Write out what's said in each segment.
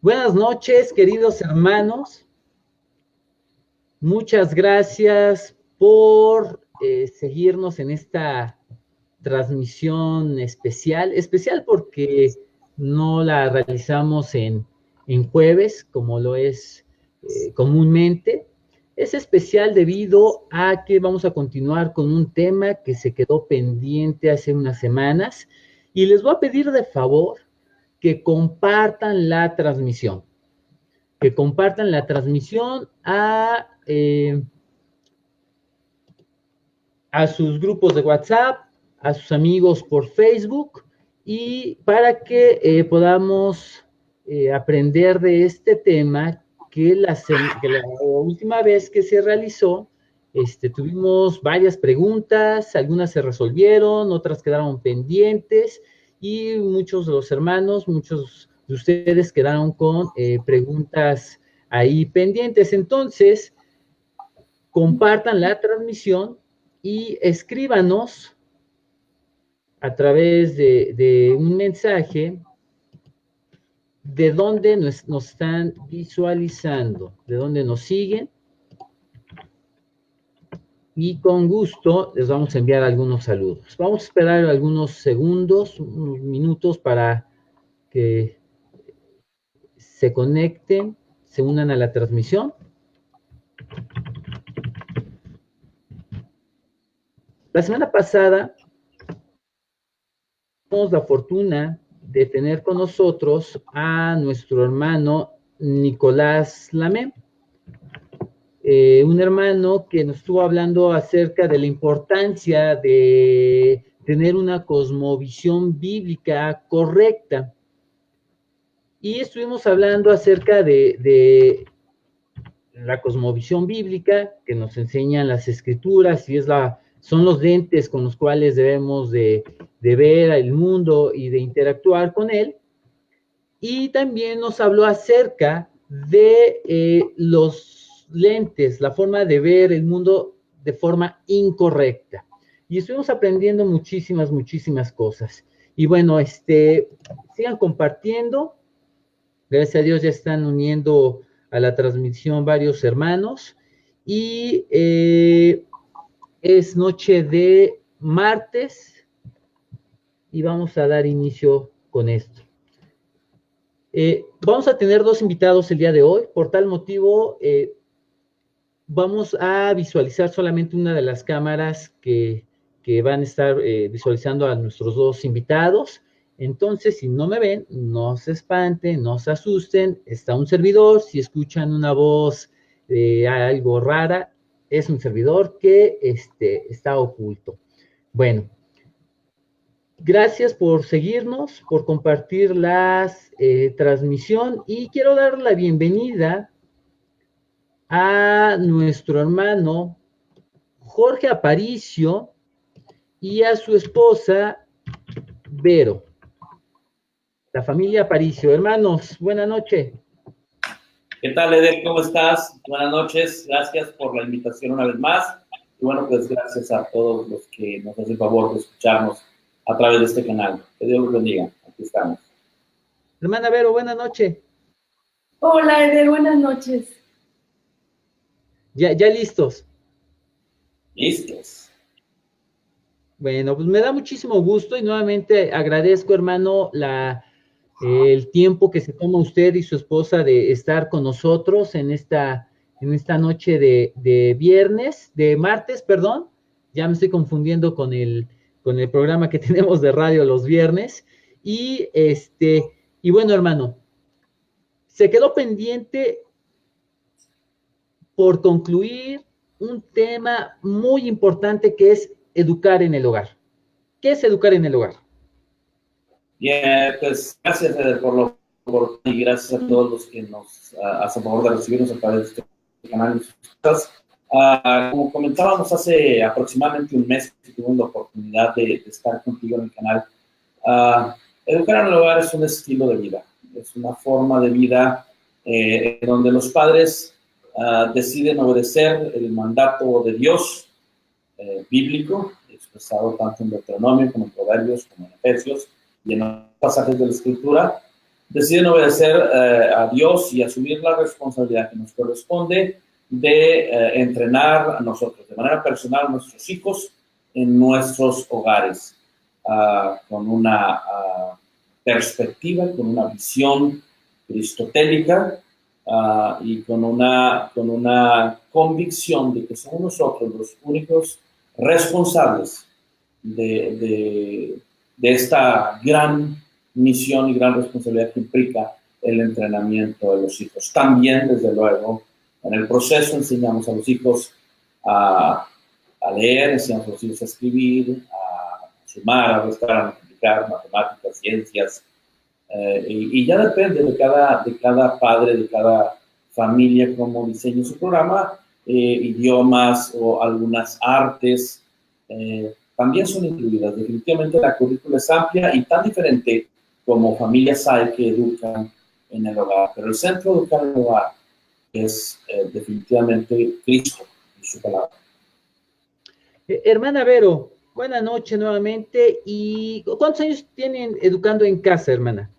Buenas noches, queridos hermanos. Muchas gracias por seguirnos en esta transmisión especial porque no la realizamos en jueves, como lo es comúnmente. Es especial debido a que vamos a continuar con un tema que se quedó pendiente hace unas semanas y les voy a pedir de favor que compartan la transmisión. Que compartan la transmisión a sus grupos de WhatsApp, a sus amigos por Facebook, y para que podamos aprender de este tema que la última vez que se realizó, tuvimos varias preguntas, algunas se resolvieron, otras quedaron pendientes, y muchos de los hermanos, muchos de ustedes quedaron con preguntas ahí pendientes. Entonces, compartan la transmisión y escríbanos a través de un mensaje de dónde nos están visualizando, de dónde nos siguen, y con gusto les vamos a enviar algunos saludos. Vamos a esperar algunos segundos, unos minutos para que se conecten, se unan a la transmisión. La semana pasada tuvimos la fortuna de tener con nosotros a nuestro hermano Nicolás Lamé, un hermano que nos estuvo hablando acerca de la importancia de tener una cosmovisión bíblica correcta. Y estuvimos hablando acerca de la cosmovisión bíblica que nos enseñan las escrituras, y son los lentes con los cuales debemos de ver el mundo y de interactuar con él. Y también nos habló acerca de los lentes, la forma de ver el mundo de forma incorrecta. Y estuvimos aprendiendo muchísimas cosas. Y bueno, sigan compartiendo. Gracias a Dios ya están uniendo a la transmisión varios hermanos. Y es noche de martes y vamos a dar inicio con esto. Vamos a tener dos invitados el día de hoy. Por tal motivo, vamos a visualizar solamente una de las cámaras que van a estar visualizando a nuestros dos invitados. Entonces, si no me ven, no se espanten, no se asusten. Está un servidor. Si escuchan una voz algo rara, es un servidor que está oculto. Bueno, gracias por seguirnos, por compartir la transmisión, y quiero dar la bienvenida a nuestro hermano Jorge Aparicio y a su esposa Vero, la familia Aparicio. Hermanos, buena noche. ¿Qué tal, Eder? ¿Cómo estás? Buenas noches, gracias por la invitación una vez más. Y bueno, pues gracias a todos los que nos hacen el favor de escucharnos a través de este canal. Que Dios los bendiga. Aquí estamos. Hermana Vero, buena noche. Hola, Eder, buenas noches. ¿Ya listos? Listos. Bueno, pues me da muchísimo gusto y nuevamente agradezco, hermano, el tiempo que se toma usted y su esposa de estar con nosotros en esta noche de martes, perdón. Ya me estoy confundiendo con el programa que tenemos de radio los viernes. Y bueno, hermano, se quedó pendiente por concluir un tema muy importante que es educar en el hogar. ¿Qué es educar en el hogar? Bien, pues gracias, Eder, y gracias a todos los que nos hacen favor de recibirnos a través de este canal. Como comentábamos hace aproximadamente un mes que tuvimos la oportunidad de estar contigo en el canal, educar en el hogar es un estilo de vida, es una forma de vida en donde los padres deciden obedecer el mandato de Dios bíblico, expresado tanto en Deuteronomio como en Proverbios, como en Efesios y en los pasajes de la Escritura, deciden obedecer a Dios y asumir la responsabilidad que nos corresponde de entrenar a nosotros, de manera personal, a nuestros hijos en nuestros hogares, con una perspectiva, con una visión aristotélica y con una convicción de que somos nosotros los únicos responsables de esta gran misión y gran responsabilidad que implica el entrenamiento de los hijos. También, desde luego, en el proceso enseñamos a los hijos a leer, enseñamos a los hijos a escribir, a sumar, a restar, a multiplicar, matemáticas, ciencias, y ya depende de cada padre, de cada familia, cómo diseñe su programa, idiomas o algunas artes, también son incluidas. Definitivamente la currícula es amplia y tan diferente como familias hay que educan en el hogar, pero el centro de educar en el hogar es definitivamente Cristo y su palabra. Hermana Vero, buenas noches nuevamente. ¿Y cuántos años tienen educando en casa, hermana?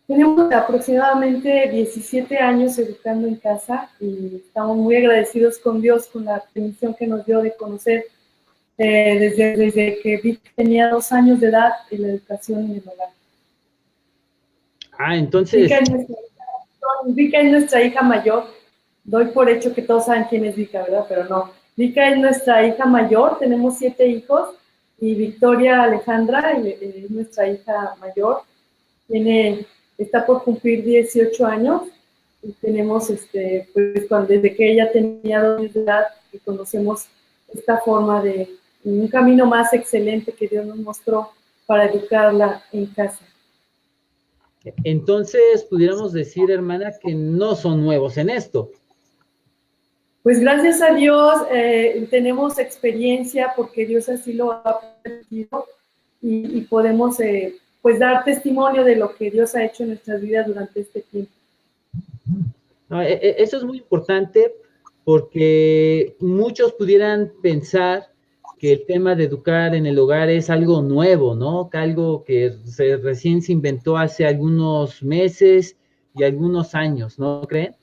Tenemos aproximadamente 17 años educando en casa y estamos muy agradecidos con Dios, con la permisión que nos dio de conocer desde que Vic tenía 2 años de edad en la educación en el hogar. Entonces... Vika es nuestra hija mayor. Doy por hecho que todos saben quién es Vika, ¿verdad? Pero no. Vika es nuestra hija mayor, tenemos 7 hijos y Victoria Alejandra es nuestra hija mayor. Está por cumplir 18 años y tenemos, pues, desde que ella tenía 2 años de edad, que conocemos esta forma de un camino más excelente que Dios nos mostró para educarla en casa. Entonces, pudiéramos decir, hermana, que no son nuevos en esto. Pues gracias a Dios tenemos experiencia porque Dios así lo ha permitido y podemos pues dar testimonio de lo que Dios ha hecho en nuestras vidas durante este tiempo. Eso es muy importante porque muchos pudieran pensar que el tema de educar en el hogar es algo nuevo, ¿no? Algo que recién se inventó hace algunos meses y algunos años, ¿no creen?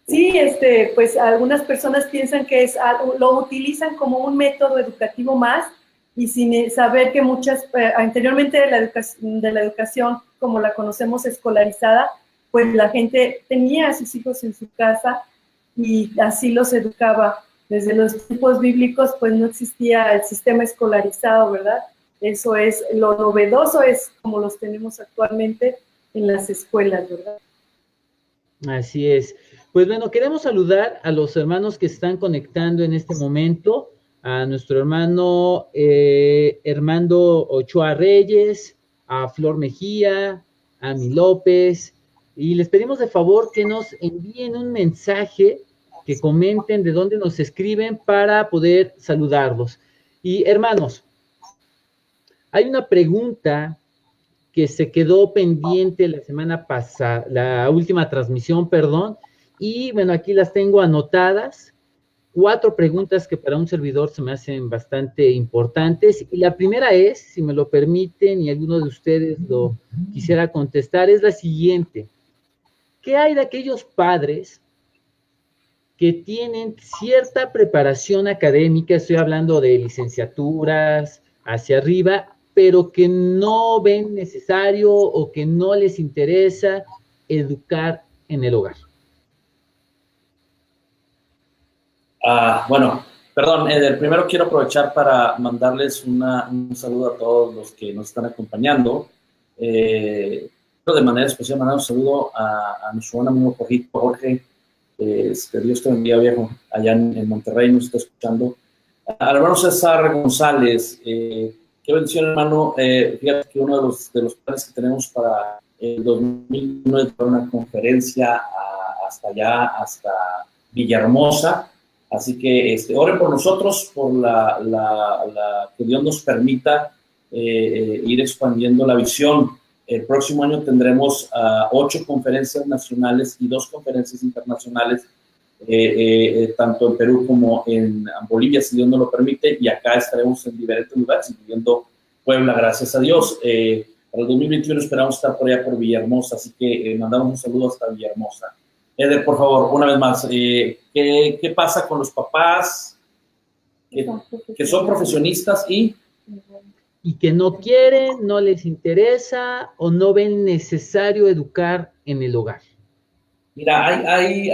Sí, pues algunas personas piensan que lo utilizan como un método educativo más y sin saber que anteriormente de la educación como la conocemos escolarizada, pues la gente tenía a sus hijos en su casa y así los educaba. Desde los tiempos bíblicos, pues no existía el sistema escolarizado, ¿verdad? Eso es, lo novedoso es como los tenemos actualmente en las escuelas, ¿verdad? Así es. Pues bueno, queremos saludar a los hermanos que están conectando en este momento, a nuestro hermano Armando Ochoa Reyes, a Flor Mejía, a Mi López, y les pedimos de favor que nos envíen un mensaje, que comenten de dónde nos escriben para poder saludarlos. Y hermanos, hay una pregunta que se quedó pendiente la semana pasada, la última transmisión, perdón, y bueno, aquí las tengo anotadas, 4 preguntas que para un servidor se me hacen bastante importantes, y la primera es, si me lo permiten y alguno de ustedes lo quisiera contestar, es la siguiente: ¿qué hay de aquellos padres que tienen cierta preparación académica, estoy hablando de licenciaturas hacia arriba, pero que no ven necesario o que no les interesa educar en el hogar? Bueno, perdón, primero quiero aprovechar para mandarles un saludo a todos los que nos están acompañando. De manera especial mandar un saludo a nuestro buen amigo Jorge, Dios te bendiga, viejo, allá en Monterrey nos está escuchando. Al hermano César González, qué bendición, hermano. Fíjate que uno de los planes que tenemos para el 2009 es para una conferencia hasta allá, hasta Villahermosa. Así que oren por nosotros, por que Dios nos permita ir expandiendo la visión. El próximo año tendremos 8 conferencias nacionales y 2 conferencias internacionales, tanto en Perú como en Bolivia, si Dios nos lo permite, y acá estaremos en diferentes lugares, incluyendo Puebla, gracias a Dios. Para el 2021 esperamos estar por allá por Villahermosa, así que mandamos un saludo hasta Villahermosa. Eder, por favor, una vez más, ¿qué pasa con los papás que son profesionistas y que no quieren, no les interesa o no ven necesario educar en el hogar? Mira, hay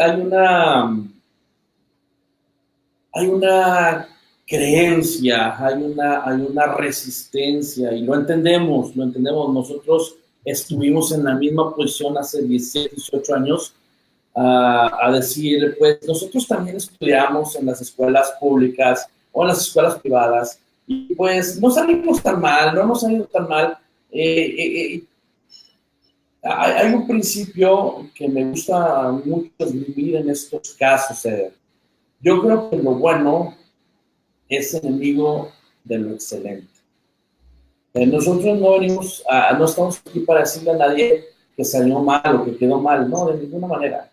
una creencia, hay una resistencia, y lo entendemos. Nosotros estuvimos en la misma posición hace 17, 18 años, a decir, pues nosotros también estudiamos en las escuelas públicas o en las escuelas privadas, y pues no salimos tan mal, no hemos salido tan mal. Hay un principio que me gusta mucho vivir en estos casos. Yo creo que lo bueno es enemigo de lo excelente. Nosotros no estamos aquí para decirle a nadie que salió mal o que quedó mal, no, de ninguna manera.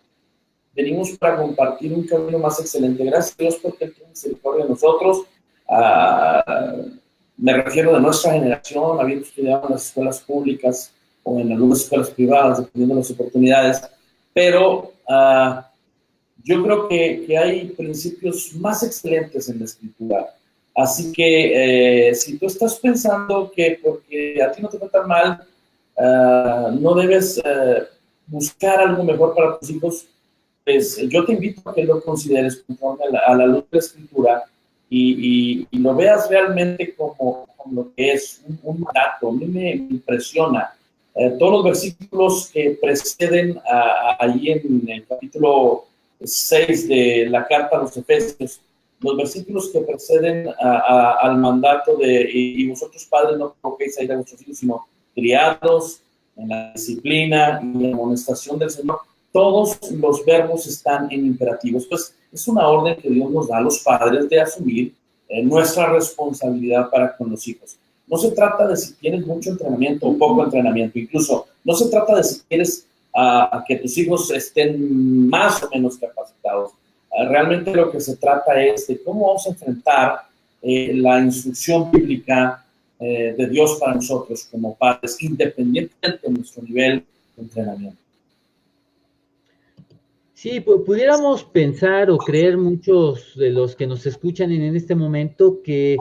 Venimos para compartir un camino más excelente. Gracias a Dios porque Él tiene misericordia de nosotros. Me refiero de nuestra generación, habiendo estudiado en las escuelas públicas o en algunas escuelas privadas, dependiendo de las oportunidades, pero yo creo que hay principios más excelentes en la Escritura. Así que si tú estás pensando que porque a ti no te fue tan mal, no debes buscar algo mejor para tus hijos, pues yo te invito a que lo consideres conforme a la luz de la Escritura y lo veas realmente como lo que es un mandato. A mí me impresiona. Todos los versículos que preceden allí en el capítulo 6 de la carta a los Efesios, los versículos que preceden al mandato de y vosotros padres no provoquéis a ir a vuestros hijos, sino criados en la disciplina y la amonestación del Señor. Todos los verbos están en imperativos. Pues es una orden que Dios nos da a los padres de asumir nuestra responsabilidad para con los hijos. No se trata de si tienes mucho entrenamiento o poco entrenamiento, incluso no se trata de si quieres que tus hijos estén más o menos capacitados. Realmente lo que se trata es de cómo vamos a enfrentar la instrucción bíblica de Dios para nosotros como padres, independientemente de nuestro nivel de entrenamiento. Sí, pudiéramos pensar o creer muchos de los que nos escuchan en este momento que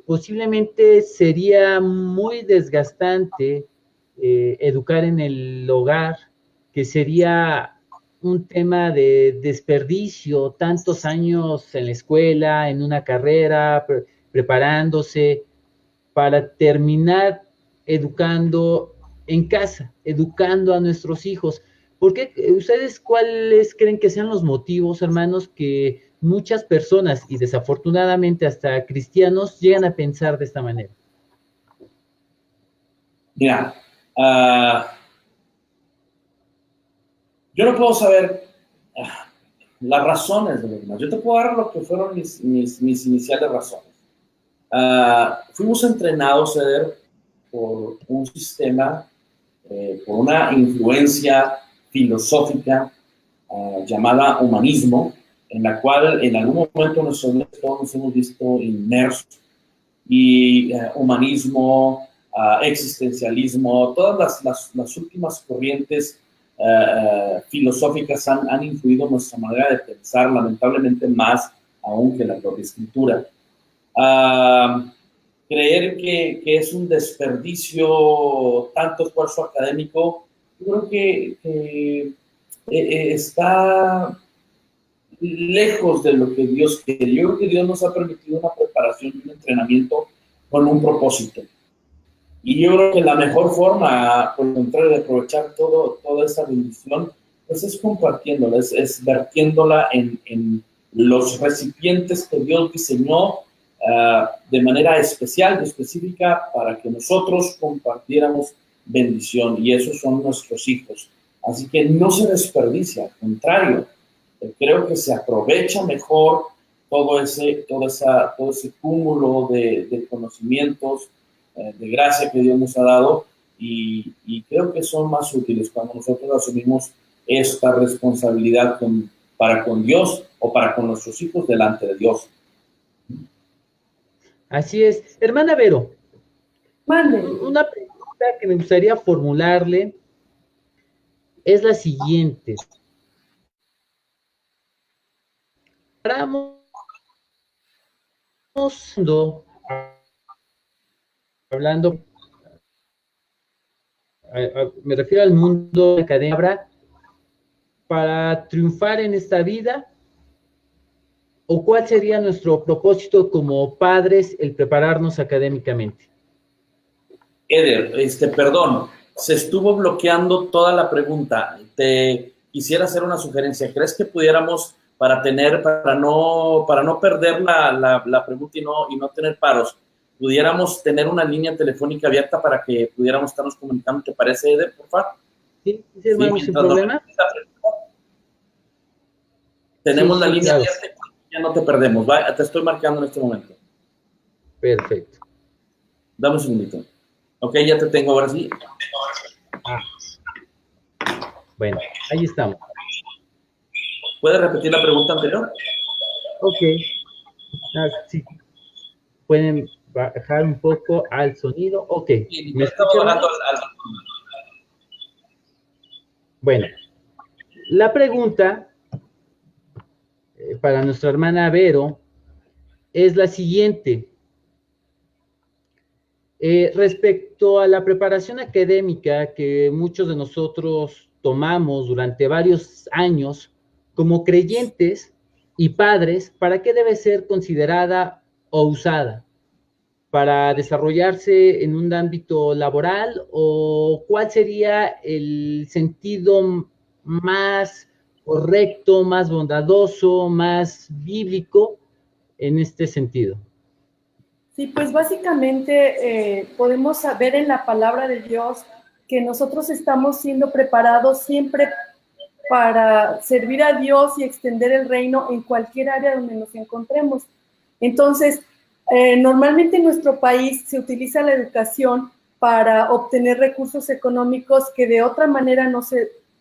posiblemente sería muy desgastante educar en el hogar, que sería un tema de desperdicio, tantos años en la escuela, en una carrera, preparándose para terminar educando en casa, educando a nuestros hijos. ¿Por qué? ¿Ustedes cuáles creen que sean los motivos, hermanos, que muchas personas, y desafortunadamente hasta cristianos, llegan a pensar de esta manera? Mira, yo no puedo saber las razones de los demás. Yo te puedo dar lo que fueron mis iniciales razones. Fuimos entrenados, Eder, por un sistema, por una influencia filosófica llamada humanismo, en la cual en algún momento nosotros nos hemos visto inmersos. Y humanismo, existencialismo, todas las últimas corrientes filosóficas han influido en nuestra manera de pensar, lamentablemente más aún que la propia escritura. Creer que es un desperdicio tanto esfuerzo académico, yo creo que está lejos de lo que Dios quiere. Yo creo que Dios nos ha permitido una preparación y un entrenamiento con un propósito. Y yo creo que la mejor forma, por el contrario, de aprovechar toda esa bendición, pues es compartiéndola, es vertiéndola en los recipientes que Dios diseñó de manera especial y específica para que nosotros compartiéramos bendición, y esos son nuestros hijos. Así que no se desperdicia, al contrario, creo que se aprovecha mejor todo ese cúmulo de conocimientos, de gracia que Dios nos ha dado, y creo que son más útiles cuando nosotros asumimos esta responsabilidad para con Dios o para con nuestros hijos delante de Dios. Así es. Hermana Vero, Mande. Una pregunta que me gustaría formularle es la siguiente. Estamos hablando, me refiero al mundo académico, para triunfar en esta vida, o cuál sería nuestro propósito como padres el prepararnos académicamente. Eder, perdón, se estuvo bloqueando toda la pregunta. Te quisiera hacer una sugerencia. ¿Crees que pudiéramos, para no perder la pregunta y no tener paros, pudiéramos tener una línea telefónica abierta para que pudiéramos estarnos comunicando? ¿Te parece, Eder, por favor? Sí, hermano, sin problema. Tenemos Sí, la línea claro. abierta y ya no te perdemos. ¿Va? Te estoy marcando en este momento. Perfecto. Dame un segundito. Ok, ya te tengo ahora sí. Bueno, ahí estamos. ¿Puedes repetir la pregunta anterior? Ok. Sí. Pueden bajar un poco al sonido. Ok. Sí, ¿Me estaba escuchan? bajando Bueno, la pregunta para nuestra hermana Vero es la siguiente. Respecto a la preparación académica que muchos de nosotros tomamos durante varios años como creyentes y padres, ¿para qué debe ser considerada o usada? ¿Para desarrollarse en un ámbito laboral o cuál sería el sentido más correcto, más bondadoso, más bíblico en este sentido? Sí, pues básicamente podemos ver en la palabra de Dios que nosotros estamos siendo preparados siempre para servir a Dios y extender el reino en cualquier área donde nos encontremos. Entonces, normalmente en nuestro país se utiliza la educación para obtener recursos económicos que de otra manera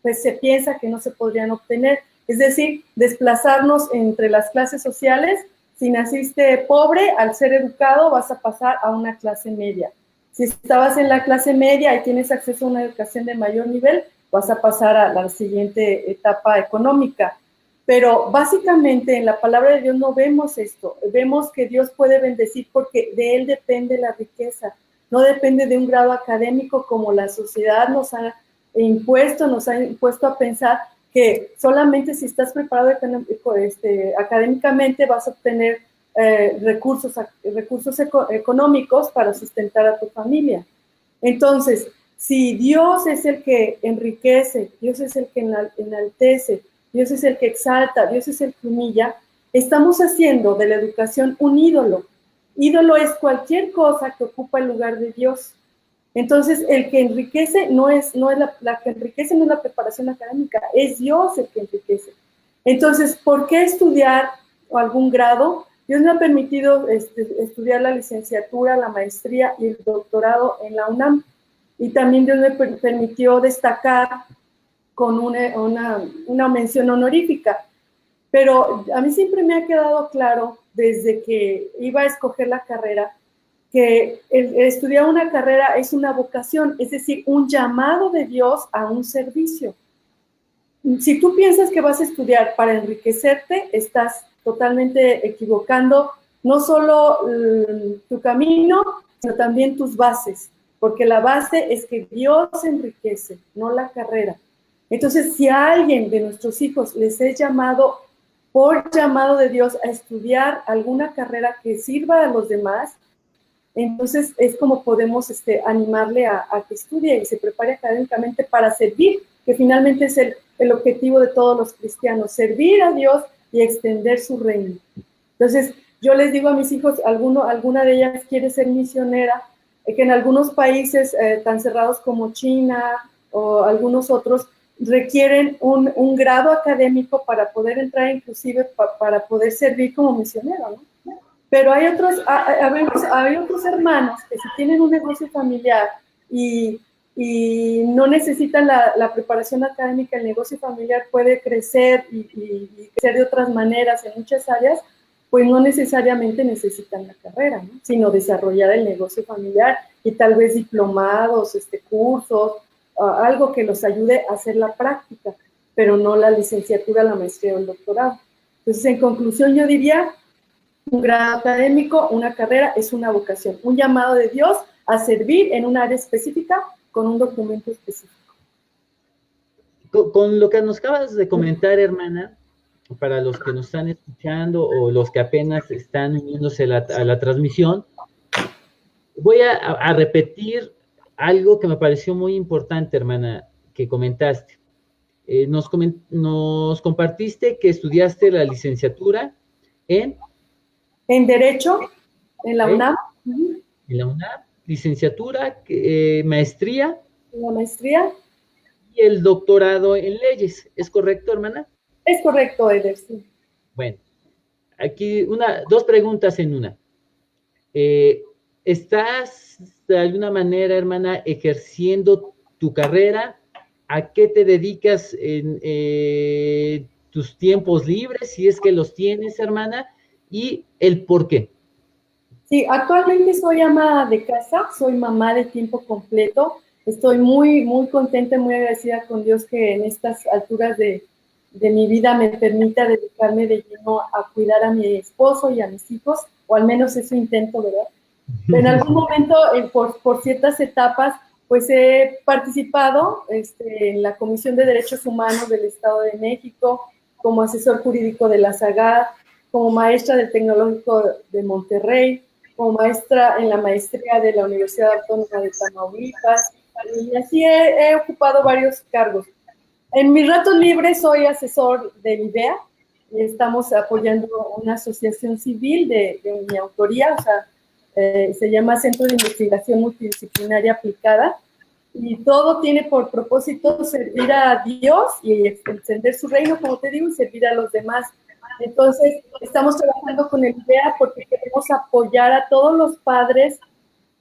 pues se piensa que no se podrían obtener. Es decir, desplazarnos entre las clases sociales. Si naciste pobre, al ser educado vas a pasar a una clase media. Si estabas en la clase media y tienes acceso a una educación de mayor nivel, vas a pasar a la siguiente etapa económica. Pero básicamente en la palabra de Dios no vemos esto. Vemos que Dios puede bendecir porque de Él depende la riqueza. No depende de un grado académico como la sociedad nos ha impuesto a pensar que solamente si estás preparado académicamente vas a obtener recursos económicos para sustentar a tu familia. Entonces, si Dios es el que enriquece, Dios es el que enaltece, Dios es el que exalta, Dios es el que humilla, estamos haciendo de la educación un ídolo. Ídolo es cualquier cosa que ocupa el lugar de Dios. Entonces, el que enriquece no es la que enriquece no es la preparación académica, es Dios el que enriquece. Entonces, ¿por qué estudiar algún grado? Dios me ha permitido estudiar la licenciatura, la maestría y el doctorado en la UNAM. Y también Dios me permitió destacar con una mención honorífica. Pero a mí siempre me ha quedado claro, desde que iba a escoger la carrera, que estudiar una carrera es una vocación, es decir, un llamado de Dios a un servicio. Si tú piensas que vas a estudiar para enriquecerte, estás totalmente equivocando no solo tu camino, sino también tus bases, porque la base es que Dios enriquece, no la carrera. Entonces, si a alguien de nuestros hijos les es llamado por llamado de Dios a estudiar alguna carrera que sirva a los demás, entonces es como podemos animarle a que estudie y se prepare académicamente para servir, que finalmente es el objetivo de todos los cristianos, servir a Dios y extender su reino. Entonces, yo les digo a mis hijos, alguna de ellas quiere ser misionera, que en algunos países tan cerrados como China o algunos otros requieren un grado académico para poder entrar, inclusive para poder servir como misionero, ¿no? Pero hay otros hermanos que si tienen un negocio familiar y no necesitan la preparación académica, el negocio familiar puede crecer y crecer de otras maneras en muchas áreas, pues no necesariamente necesitan la carrera, ¿no? Sino desarrollar el negocio familiar y tal vez diplomados, cursos, algo que los ayude a hacer la práctica, pero no la licenciatura, la maestría o el doctorado. Entonces, en conclusión, yo diría, un grado académico, una carrera, es una vocación, un llamado de Dios a servir en un área específica con un documento específico. Con lo que nos acabas de comentar, hermana, para los que nos están escuchando o los que apenas están uniéndose a la transmisión, voy a repetir algo que me pareció muy importante, hermana, que comentaste. Nos compartiste que estudiaste la licenciatura en Derecho, en la UNAM. En la UNAM, licenciatura, maestría. La maestría. Y el doctorado en leyes. ¿Es correcto, hermana? Es correcto, Eder, sí. Bueno, aquí dos preguntas en una. ¿Estás de alguna manera, hermana, ejerciendo tu carrera? ¿A qué te dedicas en tus tiempos libres, si es que los tienes, hermana? Y el por qué. Sí, actualmente soy ama de casa, soy mamá de tiempo completo. Estoy muy, muy contenta, muy agradecida con Dios que en estas alturas de mi vida me permita dedicarme de lleno a cuidar a mi esposo y a mis hijos, o al menos eso intento, ¿verdad? En algún momento, por ciertas etapas, pues he participado en la Comisión de Derechos Humanos del Estado de México, como asesor jurídico de la SAGAD, como maestra del Tecnológico de Monterrey, como maestra en la maestría de la Universidad Autónoma de Tamaulipas, y así he ocupado varios cargos. En mis ratos libres soy asesor del IDEA, y estamos apoyando una asociación civil de mi autoría, o sea, se llama Centro de Investigación Multidisciplinaria Aplicada, y todo tiene por propósito servir a Dios y extender su reino, como te digo, y servir a los demás. Entonces, estamos trabajando con el IDEA porque queremos apoyar a todos los padres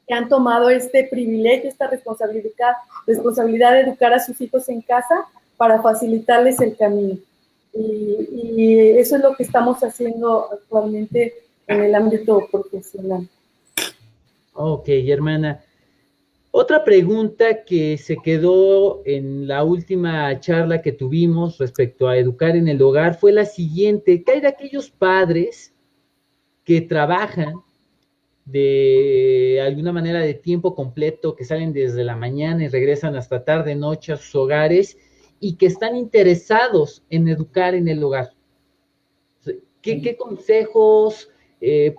que han tomado este privilegio, esta responsabilidad de educar a sus hijos en casa para facilitarles el camino. Y eso es lo que estamos haciendo actualmente en el ámbito profesional. Ok, hermana. Otra pregunta que se quedó en la última charla que tuvimos respecto a educar en el hogar fue la siguiente: ¿qué hay de aquellos padres que trabajan de alguna manera de tiempo completo, que salen desde la mañana y regresan hasta tarde, noche a sus hogares y que están interesados en educar en el hogar? ¿Qué consejos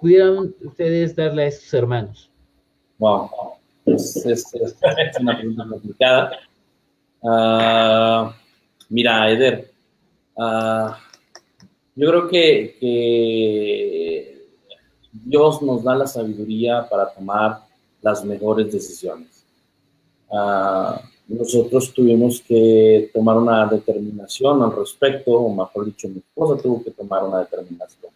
pudieran ustedes darle a esos hermanos? Wow. Es una pregunta complicada. Mira, Eder, yo creo que Dios nos da la sabiduría para tomar las mejores decisiones. Nosotros tuvimos que tomar una determinación al respecto, o mejor dicho, mi esposa tuvo que tomar una determinación.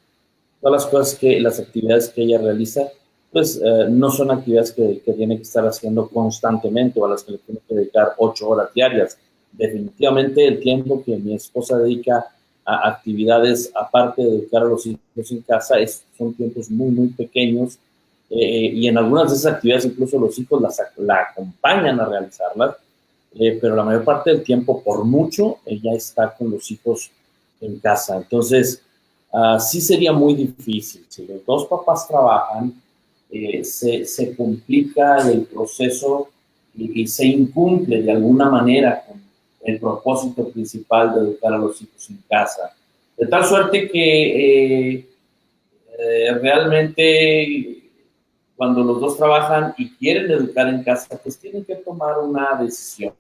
Todas las actividades que ella realiza, pues no son actividades que tiene que estar haciendo constantemente o a las que le tiene que dedicar 8 horas diarias. Definitivamente el tiempo que mi esposa dedica a actividades, aparte de dedicar a los hijos en casa, son tiempos muy, muy pequeños, y en algunas de esas actividades incluso los hijos la acompañan a realizarlas, pero la mayor parte del tiempo, por mucho, ella está con los hijos en casa. Entonces, sí sería muy difícil. Si los dos papás trabajan, se complica el proceso y se incumple de alguna manera con el propósito principal de educar a los hijos en casa. De tal suerte que realmente cuando los dos trabajan y quieren educar en casa, pues tienen que tomar una decisión,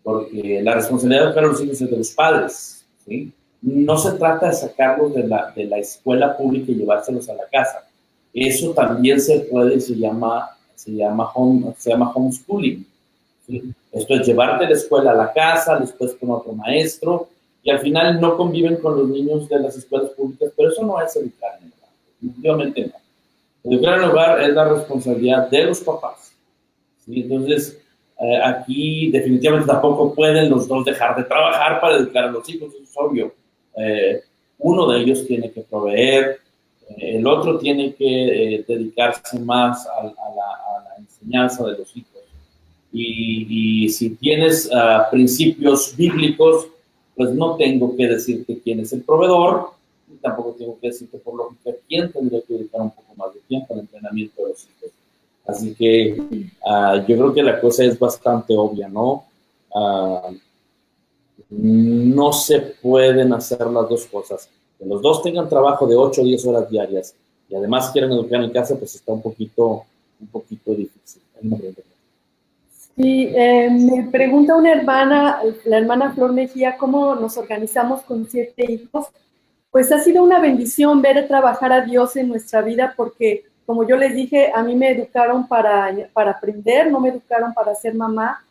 porque la responsabilidad de educar a los hijos es de los padres, ¿sí? No se trata de sacarlos de la escuela pública y llevárselos a la casa. Eso también se puede, se llama homeschooling, ¿sí? Esto es llevarte de la escuela a la casa, después con otro maestro, y al final no conviven con los niños de las escuelas públicas, pero eso no es educar en el hogar, definitivamente no. Educar en el hogar es la responsabilidad de los papás, ¿sí? Entonces, aquí definitivamente tampoco pueden los dos dejar de trabajar para educar a los hijos, eso es obvio. Uno de ellos tiene que proveer, El otro tiene que dedicarse más a la enseñanza de los hijos. Y si tienes principios bíblicos, pues no tengo que decirte quién es el proveedor, y tampoco tengo que decirte por lógica quién tendría que dedicar un poco más de tiempo al entrenamiento de los hijos. Así que yo creo que la cosa es bastante obvia, ¿no? No se pueden hacer las dos cosas. Que los dos tengan trabajo de 8 o 10 horas diarias y además quieran educar en casa, pues está un poquito difícil. Sí, me pregunta una hermana, la hermana Flor Mejía, ¿cómo nos organizamos con 7 hijos? Pues ha sido una bendición ver trabajar a Dios en nuestra vida porque, como yo les dije, a mí me educaron para aprender, no me educaron para ser mamá,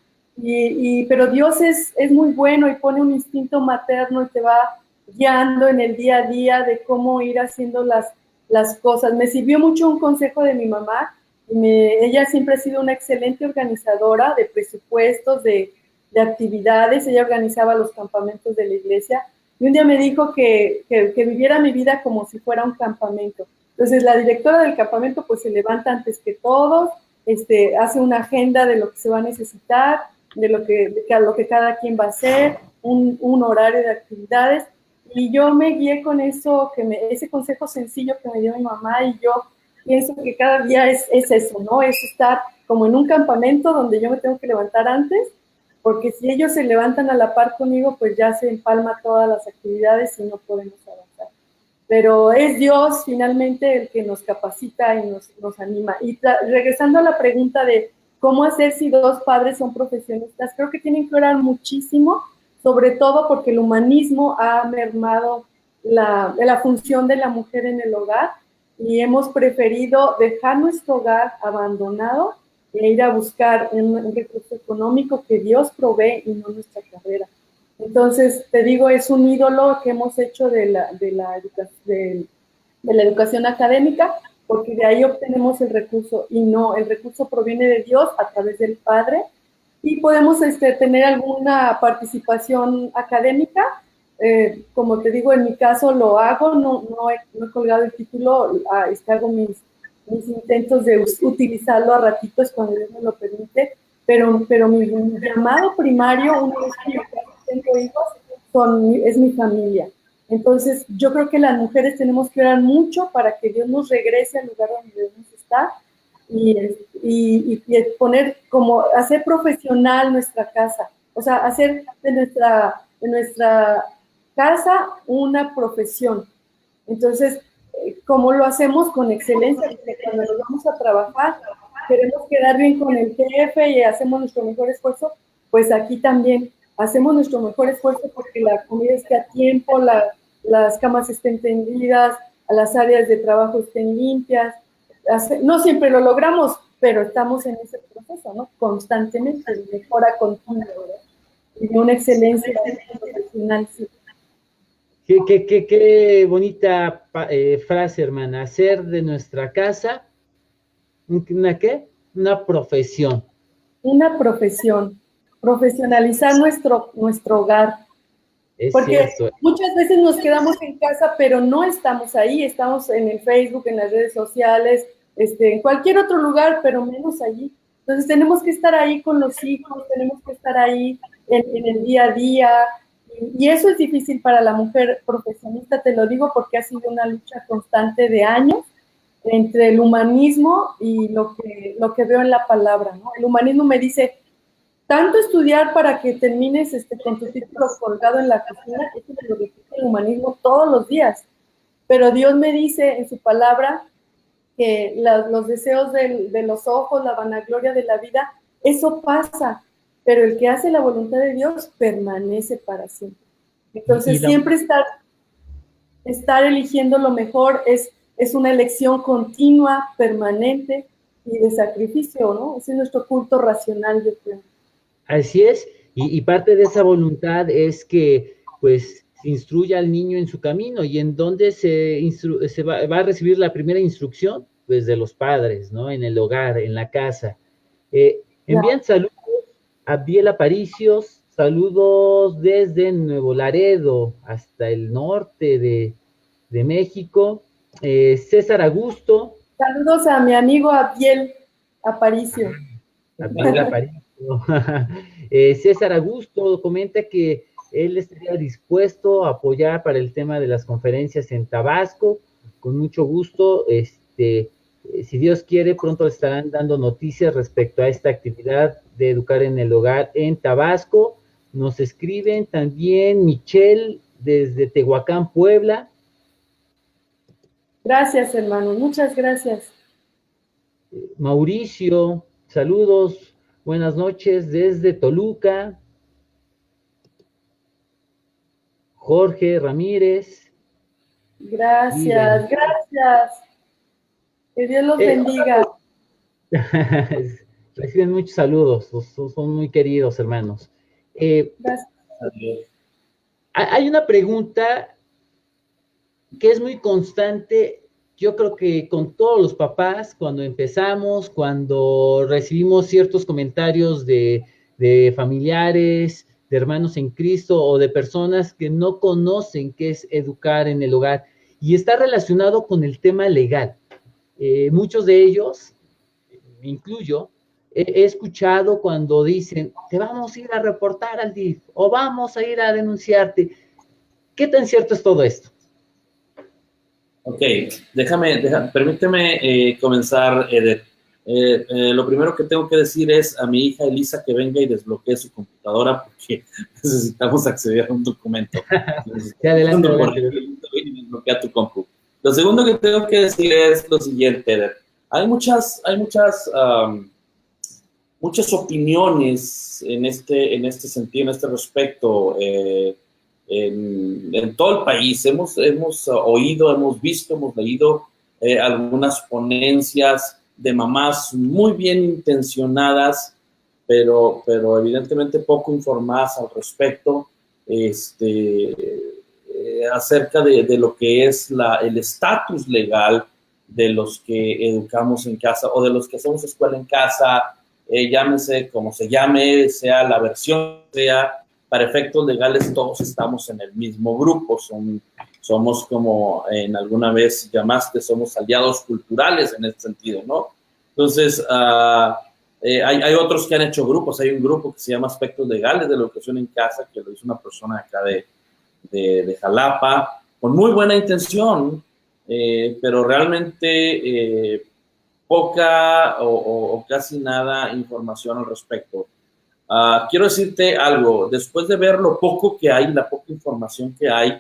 pero Dios es muy bueno y pone un instinto materno y te va guiando en el día a día de cómo ir haciendo las cosas. Me sirvió mucho un consejo de mi mamá. Ella siempre ha sido una excelente organizadora de presupuestos, de actividades. Ella organizaba los campamentos de la iglesia y un día me dijo que viviera mi vida como si fuera un campamento. Entonces la directora del campamento pues se levanta antes que todos, hace una agenda de lo que se va a necesitar, de lo que cada quien va a hacer, un horario de actividades, y yo me guié con eso, ese consejo sencillo que me dio mi mamá, y yo pienso que cada día es eso, ¿no? Es estar como en un campamento donde yo me tengo que levantar antes, porque si ellos se levantan a la par conmigo, pues ya se empalma todas las actividades y no podemos avanzar. Pero es Dios finalmente el que nos capacita y nos anima. Y regresando a la pregunta de cómo hacer si 2 padres son profesionistas, creo que tienen que orar muchísimo, sobre todo porque el humanismo ha mermado la función de la mujer en el hogar y hemos preferido dejar nuestro hogar abandonado e ir a buscar un recurso económico que Dios provee y no nuestra carrera. Entonces, te digo, es un ídolo que hemos hecho de la educación académica, porque de ahí obtenemos el recurso, y no, el recurso proviene de Dios a través del Padre, y podemos tener alguna participación académica. Como te digo, en mi caso lo hago, no he colgado el título, hago mis intentos de utilizarlo a ratitos cuando Dios me lo permite, pero mi llamado primario, una vez que tengo hijos, es mi familia. Entonces, yo creo que las mujeres tenemos que orar mucho para que Dios nos regrese al lugar donde debemos estar y poner hacer profesional nuestra casa, o sea, hacer de nuestra casa una profesión. Entonces, ¿cómo lo hacemos? Con excelencia, porque cuando nos vamos a trabajar, queremos quedar bien con el jefe y hacemos nuestro mejor esfuerzo, pues aquí también hacemos nuestro mejor esfuerzo porque la comida esté a tiempo, las camas estén tendidas, las áreas de trabajo estén limpias. No siempre lo logramos, pero estamos en ese proceso, ¿no? Constantemente, de mejora continua, ¿verdad? Y de una excelencia profesional, sí. Qué bonita frase, hermana. Hacer de nuestra casa, ¿una qué? Una profesión. Una profesión. Profesionalizar nuestro hogar. Porque cierto. Muchas veces nos quedamos en casa, pero no estamos ahí. Estamos en el Facebook, en las redes sociales, en cualquier otro lugar, pero menos allí. Entonces tenemos que estar ahí con los hijos, tenemos que estar ahí en el día a día. Y eso es difícil para la mujer profesionista, te lo digo porque ha sido una lucha constante de años entre el humanismo y lo que veo en la palabra, ¿no? El humanismo me dice, tanto estudiar para que termines con tu título colgado en la cocina, eso me lo repite el humanismo todos los días. Pero Dios me dice en su palabra que los deseos de los ojos, la vanagloria de la vida, eso pasa. Pero el que hace la voluntad de Dios permanece para siempre. Entonces, siempre estar eligiendo lo mejor es una elección continua, permanente y de sacrificio, ¿no? Ese es nuestro culto racional, yo creo. Así es, y parte de esa voluntad es que, pues, se instruya al niño en su camino, y en dónde se va a recibir la primera instrucción, pues, de los padres, ¿no? En el hogar, en la casa. Envían saludos a Biel Aparicios, saludos desde Nuevo Laredo hasta el norte de México. César Augusto. Saludos a mi amigo Abdiel Aparicio. Abdiel Aparicio. César Augusto comenta que él estaría dispuesto a apoyar para el tema de las conferencias en Tabasco, con mucho gusto. Si Dios quiere, pronto le estarán dando noticias respecto a esta actividad de educar en el hogar en Tabasco. Nos escriben también Michelle desde Tehuacán, Puebla. Gracias, hermano, muchas gracias. Mauricio, saludos, buenas noches desde Toluca. Jorge Ramírez. Gracias, gracias. Que Dios los bendiga. Reciben muchos saludos, son muy queridos, hermanos. Gracias. Hay una pregunta que es muy constante, yo creo que con todos los papás, cuando empezamos, cuando recibimos ciertos comentarios de familiares, de hermanos en Cristo o de personas que no conocen qué es educar en el hogar, y está relacionado con el tema legal. Muchos de ellos, me incluyo, he escuchado cuando dicen, te vamos a ir a reportar al DIF o vamos a ir a denunciarte. ¿Qué tan cierto es todo esto? Ok, permíteme comenzar, Eder. Lo primero que tengo que decir es a mi hija Elisa que venga y desbloquee su computadora porque necesitamos acceder a un documento. Sí, adelante. Desbloquea tu compu. Lo segundo que tengo que decir es lo siguiente, Eder. Hay muchas opiniones en este sentido, en este respecto. En todo el país. Hemos oído, hemos visto, hemos leído algunas ponencias de mamás muy bien intencionadas, pero evidentemente poco informadas al respecto, acerca de lo que es el estatus legal de los que educamos en casa o de los que hacemos escuela en casa, llámese como se llame, sea la versión, sea. Para efectos legales todos estamos en el mismo grupo, somos como en alguna vez llamaste, somos aliados culturales en este sentido, ¿no? Entonces, hay otros que han hecho grupos, hay un grupo que se llama Aspectos Legales de la Educación en Casa, que lo hizo una persona acá de Jalapa, con muy buena intención, pero realmente poca o casi nada información al respecto. Quiero decirte algo, después de ver lo poco que hay, la poca información que hay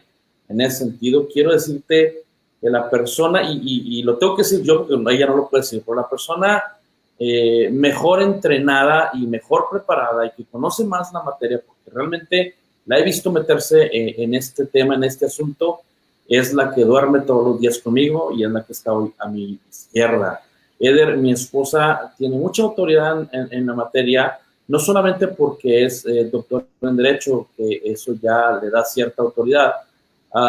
en ese sentido, quiero decirte que la persona, y lo tengo que decir yo porque ella no lo puede decir, pero la persona mejor entrenada y mejor preparada y que conoce más la materia, porque realmente la he visto meterse en este tema, en este asunto, es la que duerme todos los días conmigo y es la que está hoy a mi izquierda. Eder, mi esposa, tiene mucha autoridad en la materia, no solamente porque es doctor en Derecho, que eso ya le da cierta autoridad,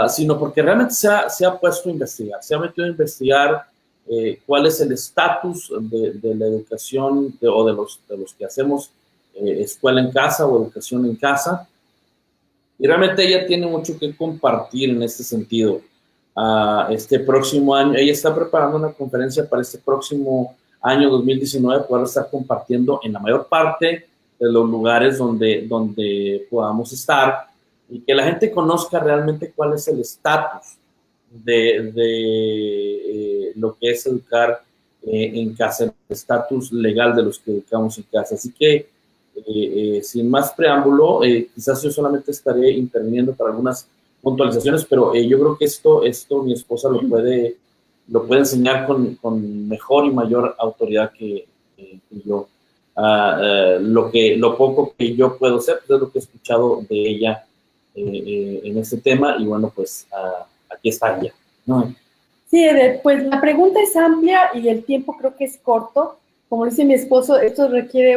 sino porque realmente se ha puesto a investigar, se ha metido a investigar cuál es el estatus de la educación o de los que hacemos escuela en casa o educación en casa. Y realmente ella tiene mucho que compartir en este sentido. Este próximo año, ella está preparando una conferencia para este próximo año 2019, poder estar compartiendo en la mayor parte de los lugares donde podamos estar y que la gente conozca realmente cuál es el estatus de lo que es educar en casa, el estatus legal de los que educamos en casa. Así que, sin más preámbulo, quizás yo solamente estaré interviniendo para algunas puntualizaciones, pero yo creo que esto mi esposa lo puede enseñar con mejor y mayor autoridad que yo. Lo poco que yo puedo hacer, pues es lo que he escuchado de ella en este tema, y bueno, pues aquí está ella, ¿no? Sí, pues la pregunta es amplia y el tiempo creo que es corto. Como dice mi esposo, esto requiere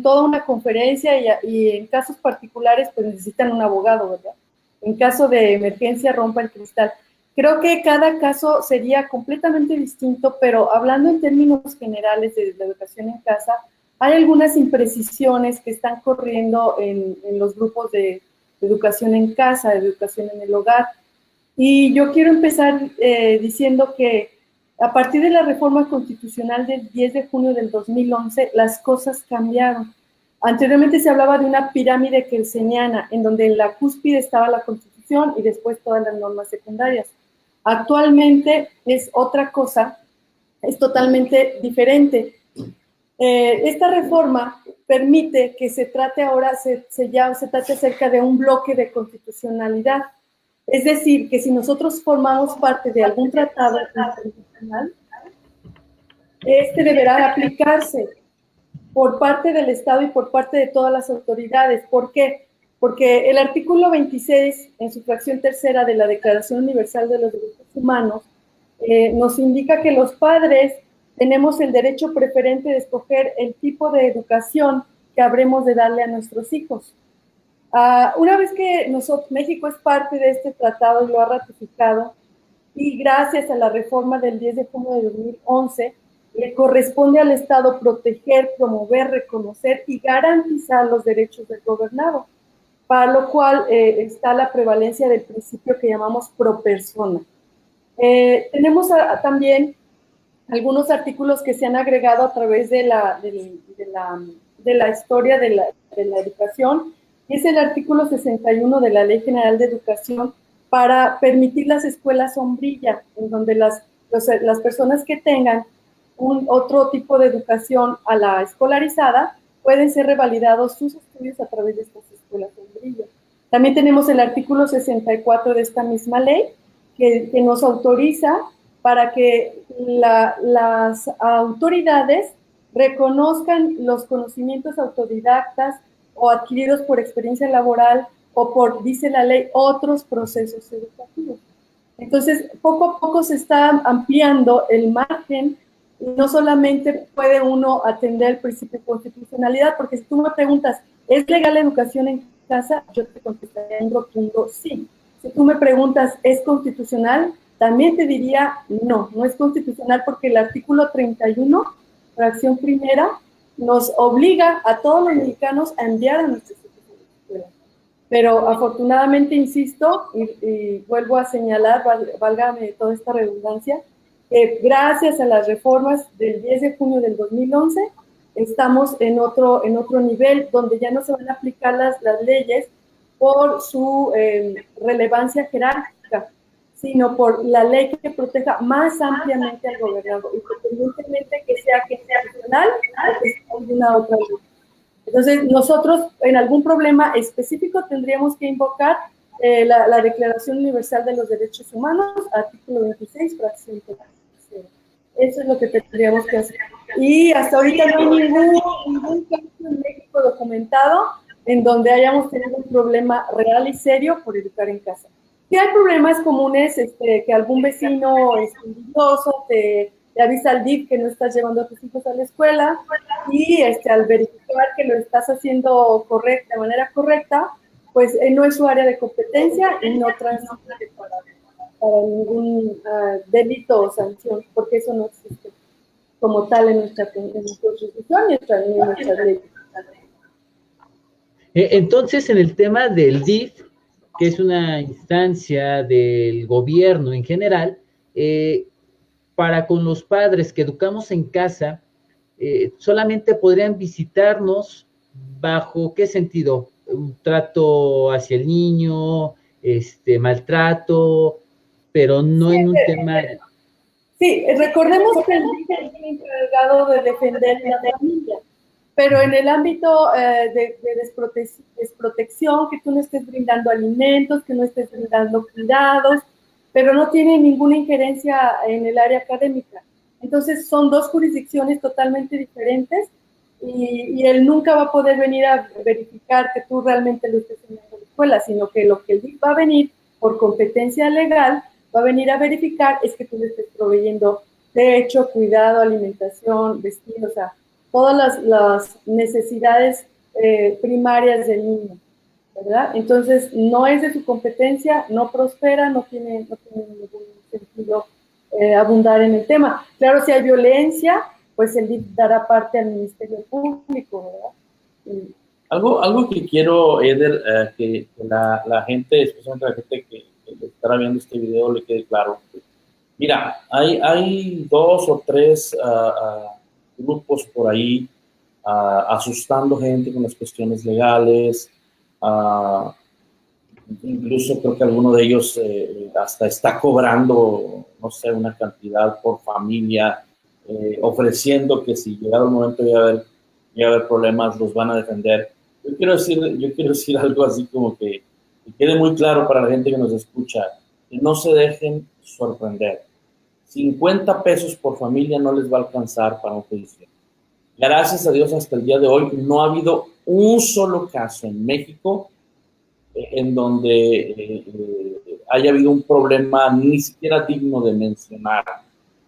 toda una conferencia y en casos particulares pues necesitan un abogado, ¿verdad? En caso de emergencia rompa el cristal. Creo que cada caso sería completamente distinto, pero hablando en términos generales de la educación en casa, hay algunas imprecisiones que están corriendo en los grupos de educación en casa, de educación en el hogar. Y yo quiero empezar diciendo que a partir de la reforma constitucional del 10 de junio del 2011, las cosas cambiaron. Anteriormente se hablaba de una pirámide kelseniana, en donde en la cúspide estaba la Constitución y después todas las normas secundarias. Actualmente es otra cosa, es totalmente diferente. Esta reforma permite que se trate ahora, se trate acerca de un bloque de constitucionalidad. Es decir, que si nosotros formamos parte de algún tratado internacional, este deberá aplicarse por parte del Estado y por parte de todas las autoridades. ¿Por qué? Porque el artículo 26, en su fracción tercera de la Declaración Universal de los Derechos Humanos, nos indica que los padres tenemos el derecho preferente de escoger el tipo de educación que habremos de darle a nuestros hijos. Una vez que México es parte de este tratado y lo ha ratificado, y gracias a la reforma del 10 de junio de 2011, le corresponde al Estado proteger, promover, reconocer y garantizar los derechos del gobernado, para lo cual está la prevalencia del principio que llamamos pro persona. Tenemos también algunos artículos que se han agregado a través de la historia de la educación, y es el artículo 61 de la Ley General de Educación para permitir las escuelas sombrilla, en donde las personas que tengan otro tipo de educación a la escolarizada pueden ser revalidados sus estudios a través de estas escuelas sombrilla. También tenemos el artículo 64 de esta misma ley que nos autoriza para que las autoridades reconozcan los conocimientos autodidactas o adquiridos por experiencia laboral o por, dice la ley, otros procesos educativos. Entonces, poco a poco se está ampliando el margen y no solamente puede uno atender el principio de constitucionalidad, porque si tú me preguntas, ¿es legal la educación en casa? Yo te contestaría en rotundo sí. Si tú me preguntas, ¿es constitucional? También te diría, no, no es constitucional porque el artículo 31, fracción primera, nos obliga a todos los mexicanos a enviar a nuestros hijos a la escuela. Pero afortunadamente, insisto, y vuelvo a señalar, válgame toda esta redundancia, que gracias a las reformas del 10 de junio del 2011, estamos en otro nivel donde ya no se van a aplicar las leyes por su relevancia jerárquica, sino por la ley que proteja más ampliamente al gobernador, independientemente que sea constitucional o que sea alguna otra ley. Entonces, nosotros en algún problema específico tendríamos que invocar la Declaración Universal de los Derechos Humanos, artículo 26, fracción 3. Eso es lo que tendríamos que hacer. Y hasta ahorita no hay ningún caso en México documentado en donde hayamos tenido un problema real y serio por educar en casa. Si hay problemas comunes, que algún vecino es envidioso, te avisa al DIF que no estás llevando a tus hijos a la escuela, y al verificar que lo estás haciendo de manera correcta, pues no es su área de competencia y no transite para ningún delito o sanción, porque eso no existe como tal en nuestra Constitución y en nuestras leyes. Entonces, en el tema del DIF, que es una instancia del gobierno en general, para con los padres que educamos en casa, solamente podrían visitarnos bajo qué sentido, un trato hacia el niño, maltrato, pero no sí, en un tema. Sí, recordemos que el DIF es el encargado de defender la familia, pero en el ámbito de desprotección, que tú no estés brindando alimentos, que no estés brindando cuidados, pero no tiene ninguna injerencia en el área académica. Entonces son dos jurisdicciones totalmente diferentes y él nunca va a poder venir a verificar que tú realmente lo estés haciendo en la escuela, sino que lo que el DIF va a venir por competencia legal, va a venir a verificar es que tú le estés proveyendo techo, cuidado, alimentación, vestido, o sea, todas las necesidades primarias del niño, ¿verdad? Entonces, no es de su competencia, no prospera, no tiene ningún sentido abundar en el tema. Claro, si hay violencia, pues el DIF dará parte al Ministerio Público, ¿verdad? Algo que quiero, Eder, que la gente, especialmente la gente que estará viendo este video le quede claro. Mira, hay 2 o 3 grupos por ahí asustando gente con las cuestiones legales. Incluso creo que alguno de ellos hasta está cobrando, no sé, una cantidad por familia, ofreciendo que si llegado el momento de haber problemas, los van a defender. Yo quiero decir algo así como que quede muy claro para la gente que nos escucha, que no se dejen sorprender. 50 pesos por familia no les va a alcanzar para un juicio. Gracias a Dios, hasta el día de hoy no ha habido un solo caso en México en donde haya habido un problema ni siquiera digno de mencionar.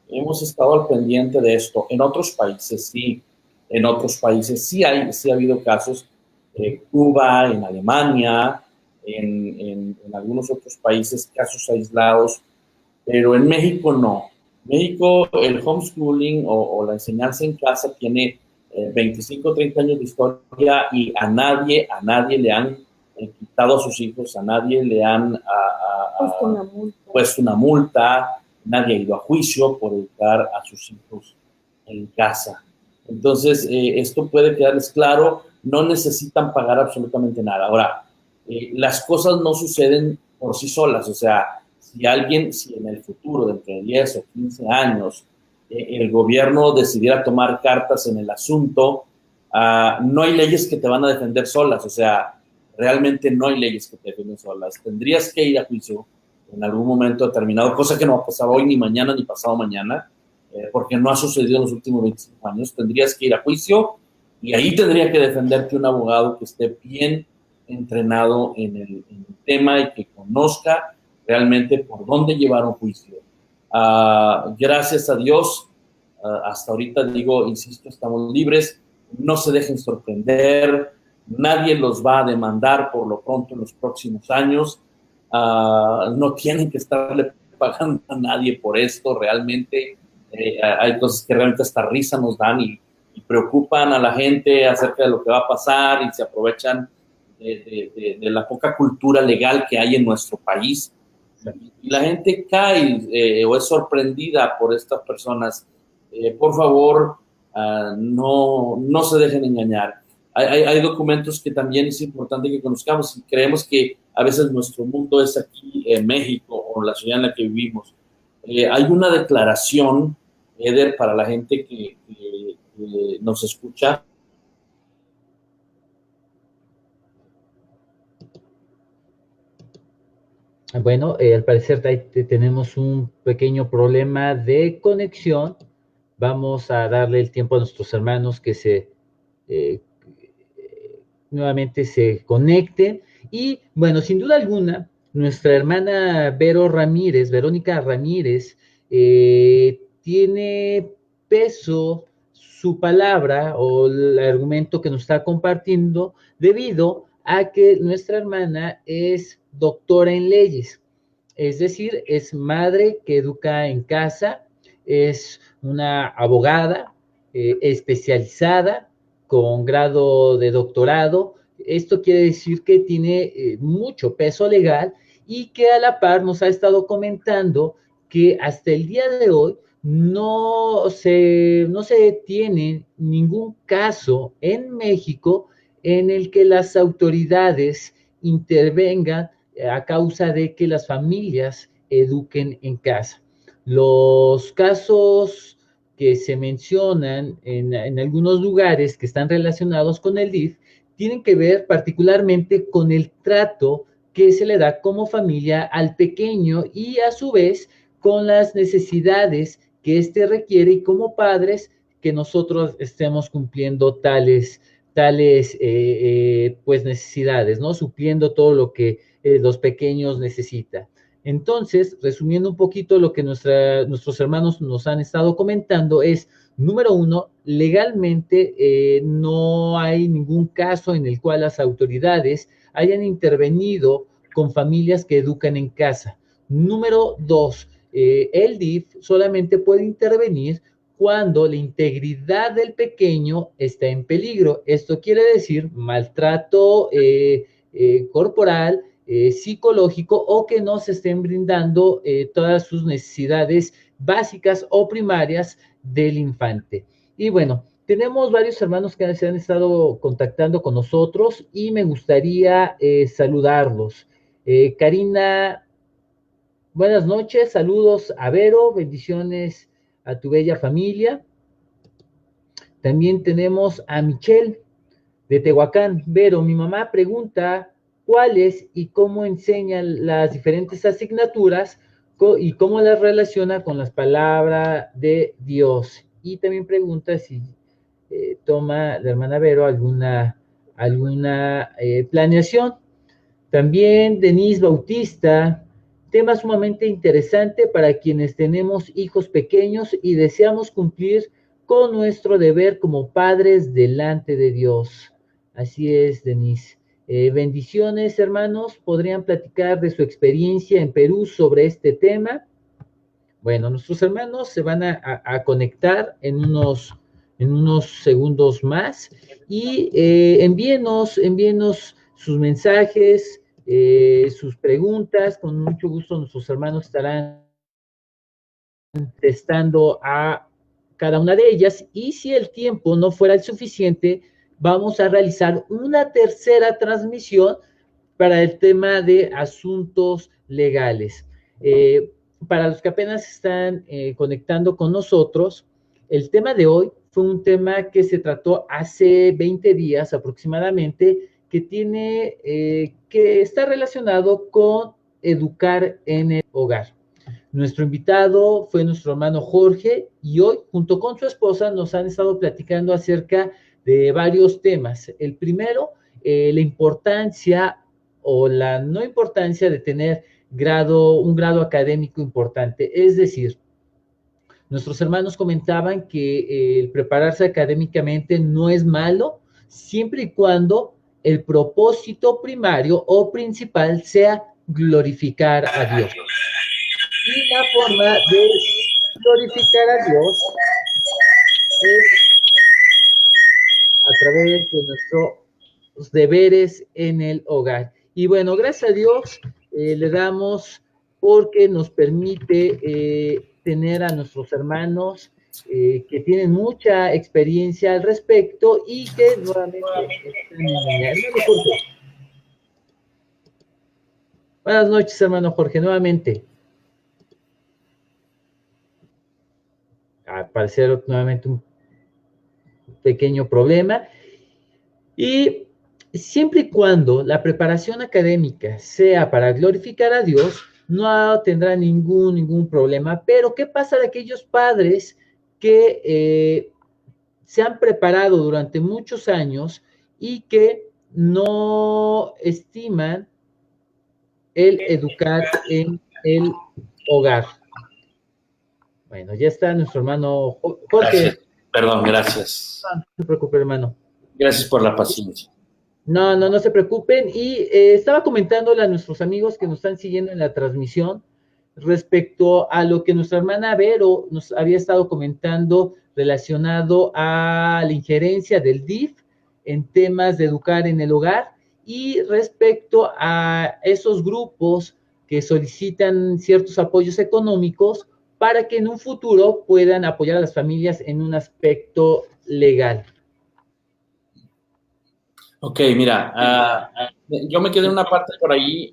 Hemos estado al pendiente de esto. En otros países sí, sí ha habido casos. Cuba, en Alemania, en algunos otros países, casos aislados, pero en México no. México, el homeschooling o la enseñanza en casa tiene 25 o 30 años de historia y a nadie le han quitado a sus hijos, a nadie le han puesto una multa, nadie ha ido a juicio por educar a sus hijos en casa. Entonces, esto puede quedarles claro, no necesitan pagar absolutamente nada. Ahora, las cosas no suceden por sí solas, o sea, si en el futuro, dentro de 10 o 15 años, el gobierno decidiera tomar cartas en el asunto, no hay leyes que te van a defender solas, o sea, realmente no hay leyes que te defienden solas. Tendrías que ir a juicio en algún momento determinado, cosa que no va a pasar hoy, ni mañana, ni pasado mañana, porque no ha sucedido en los últimos 25 años. Tendrías que ir a juicio y ahí tendría que defenderte un abogado que esté bien entrenado en el tema y que conozca realmente por dónde llevar un juicio. Gracias a Dios, hasta ahorita insisto, estamos libres, no se dejen sorprender, nadie los va a demandar por lo pronto en los próximos años, no tienen que estarle pagando a nadie por esto, realmente hay cosas que realmente hasta risa nos dan y preocupan a la gente acerca de lo que va a pasar y se aprovechan de la poca cultura legal que hay en nuestro país. Y la gente cae o es sorprendida por estas personas. Por favor, no se dejen engañar. Hay documentos que también es importante que conozcamos y creemos que a veces nuestro mundo es aquí en México o en la ciudad en la que vivimos. Hay una declaración, Eder, para la gente que nos escucha. Bueno, al parecer tenemos un pequeño problema de conexión. Vamos a darle el tiempo a nuestros hermanos que nuevamente se conecten. Y bueno, sin duda alguna, nuestra hermana Verónica Ramírez, tiene peso su palabra o el argumento que nos está compartiendo debido a que nuestra hermana es doctora en leyes, es decir, es madre que educa en casa, es una abogada especializada con grado de doctorado. Esto quiere decir que tiene mucho peso legal y que a la par nos ha estado comentando que hasta el día de hoy no se tiene ningún caso en México en el que las autoridades intervengan a causa de que las familias eduquen en casa. Los casos que se mencionan en algunos lugares que están relacionados con el DIF tienen que ver particularmente con el trato que se le da como familia al pequeño y a su vez con las necesidades que éste requiere y como padres que nosotros estemos cumpliendo tales pues necesidades, ¿no? Supliendo todo lo que los pequeños necesitan. Entonces, resumiendo un poquito lo que nuestros hermanos nos han estado comentando es, número uno, legalmente no hay ningún caso en el cual las autoridades hayan intervenido con familias que educan en casa. Número dos, el DIF solamente puede intervenir cuando la integridad del pequeño está en peligro. Esto quiere decir maltrato corporal, psicológico o que no se estén brindando todas sus necesidades básicas o primarias del infante. Y bueno, tenemos varios hermanos que se han estado contactando con nosotros y me gustaría saludarlos. Karina, buenas noches, saludos a Vero, bendiciones a tu bella familia. También tenemos a Michelle de Tehuacán. Vero, mi mamá pregunta cuáles y cómo enseñan las diferentes asignaturas y cómo las relaciona con las palabras de Dios. Y también pregunta si toma la hermana Vero alguna planeación. También Denise Bautista, tema sumamente interesante para quienes tenemos hijos pequeños y deseamos cumplir con nuestro deber como padres delante de Dios. Así es, Denise. Bendiciones, hermanos. ¿Podrían platicar de su experiencia en Perú sobre este tema? Bueno, nuestros hermanos se van a conectar en unos segundos más y envíenos sus mensajes, sus preguntas. Con mucho gusto nuestros hermanos estarán contestando a cada una de ellas, y si el tiempo no fuera el suficiente, vamos a realizar una tercera transmisión para el tema de asuntos legales. Para los que apenas están conectando con nosotros, el tema de hoy fue un tema que se trató hace 20 días aproximadamente, que está relacionado con educar en el hogar. Nuestro invitado fue nuestro hermano Jorge y hoy, junto con su esposa, nos han estado platicando acerca de varios temas. El primero, la importancia o la no importancia de tener un grado académico importante. Es decir, nuestros hermanos comentaban que el prepararse académicamente no es malo, siempre y cuando el propósito primario o principal sea glorificar a Dios. Y la forma de glorificar a Dios es a través de nuestros deberes en el hogar. Y bueno, gracias a Dios le damos porque nos permite tener a nuestros hermanos que tienen mucha experiencia al respecto y que nuevamente están en línea. Buenas noches, hermano Jorge, nuevamente. Al parecer nuevamente un pequeño problema. Y siempre y cuando la preparación académica sea para glorificar a Dios, no tendrá ningún problema. Pero, ¿qué pasa de aquellos padres que se han preparado durante muchos años y que no estiman el educar en el hogar? Bueno, ya está nuestro hermano Jorge. Gracias. Perdón, gracias. No se preocupe, hermano. Gracias por la paciencia. No se preocupen. Y estaba comentándole a nuestros amigos que nos están siguiendo en la transmisión respecto a lo que nuestra hermana Vero nos había estado comentando relacionado a la injerencia del DIF en temas de educar en el hogar y respecto a esos grupos que solicitan ciertos apoyos económicos para que en un futuro puedan apoyar a las familias en un aspecto legal. Ok, mira, yo me quedé en una parte por ahí.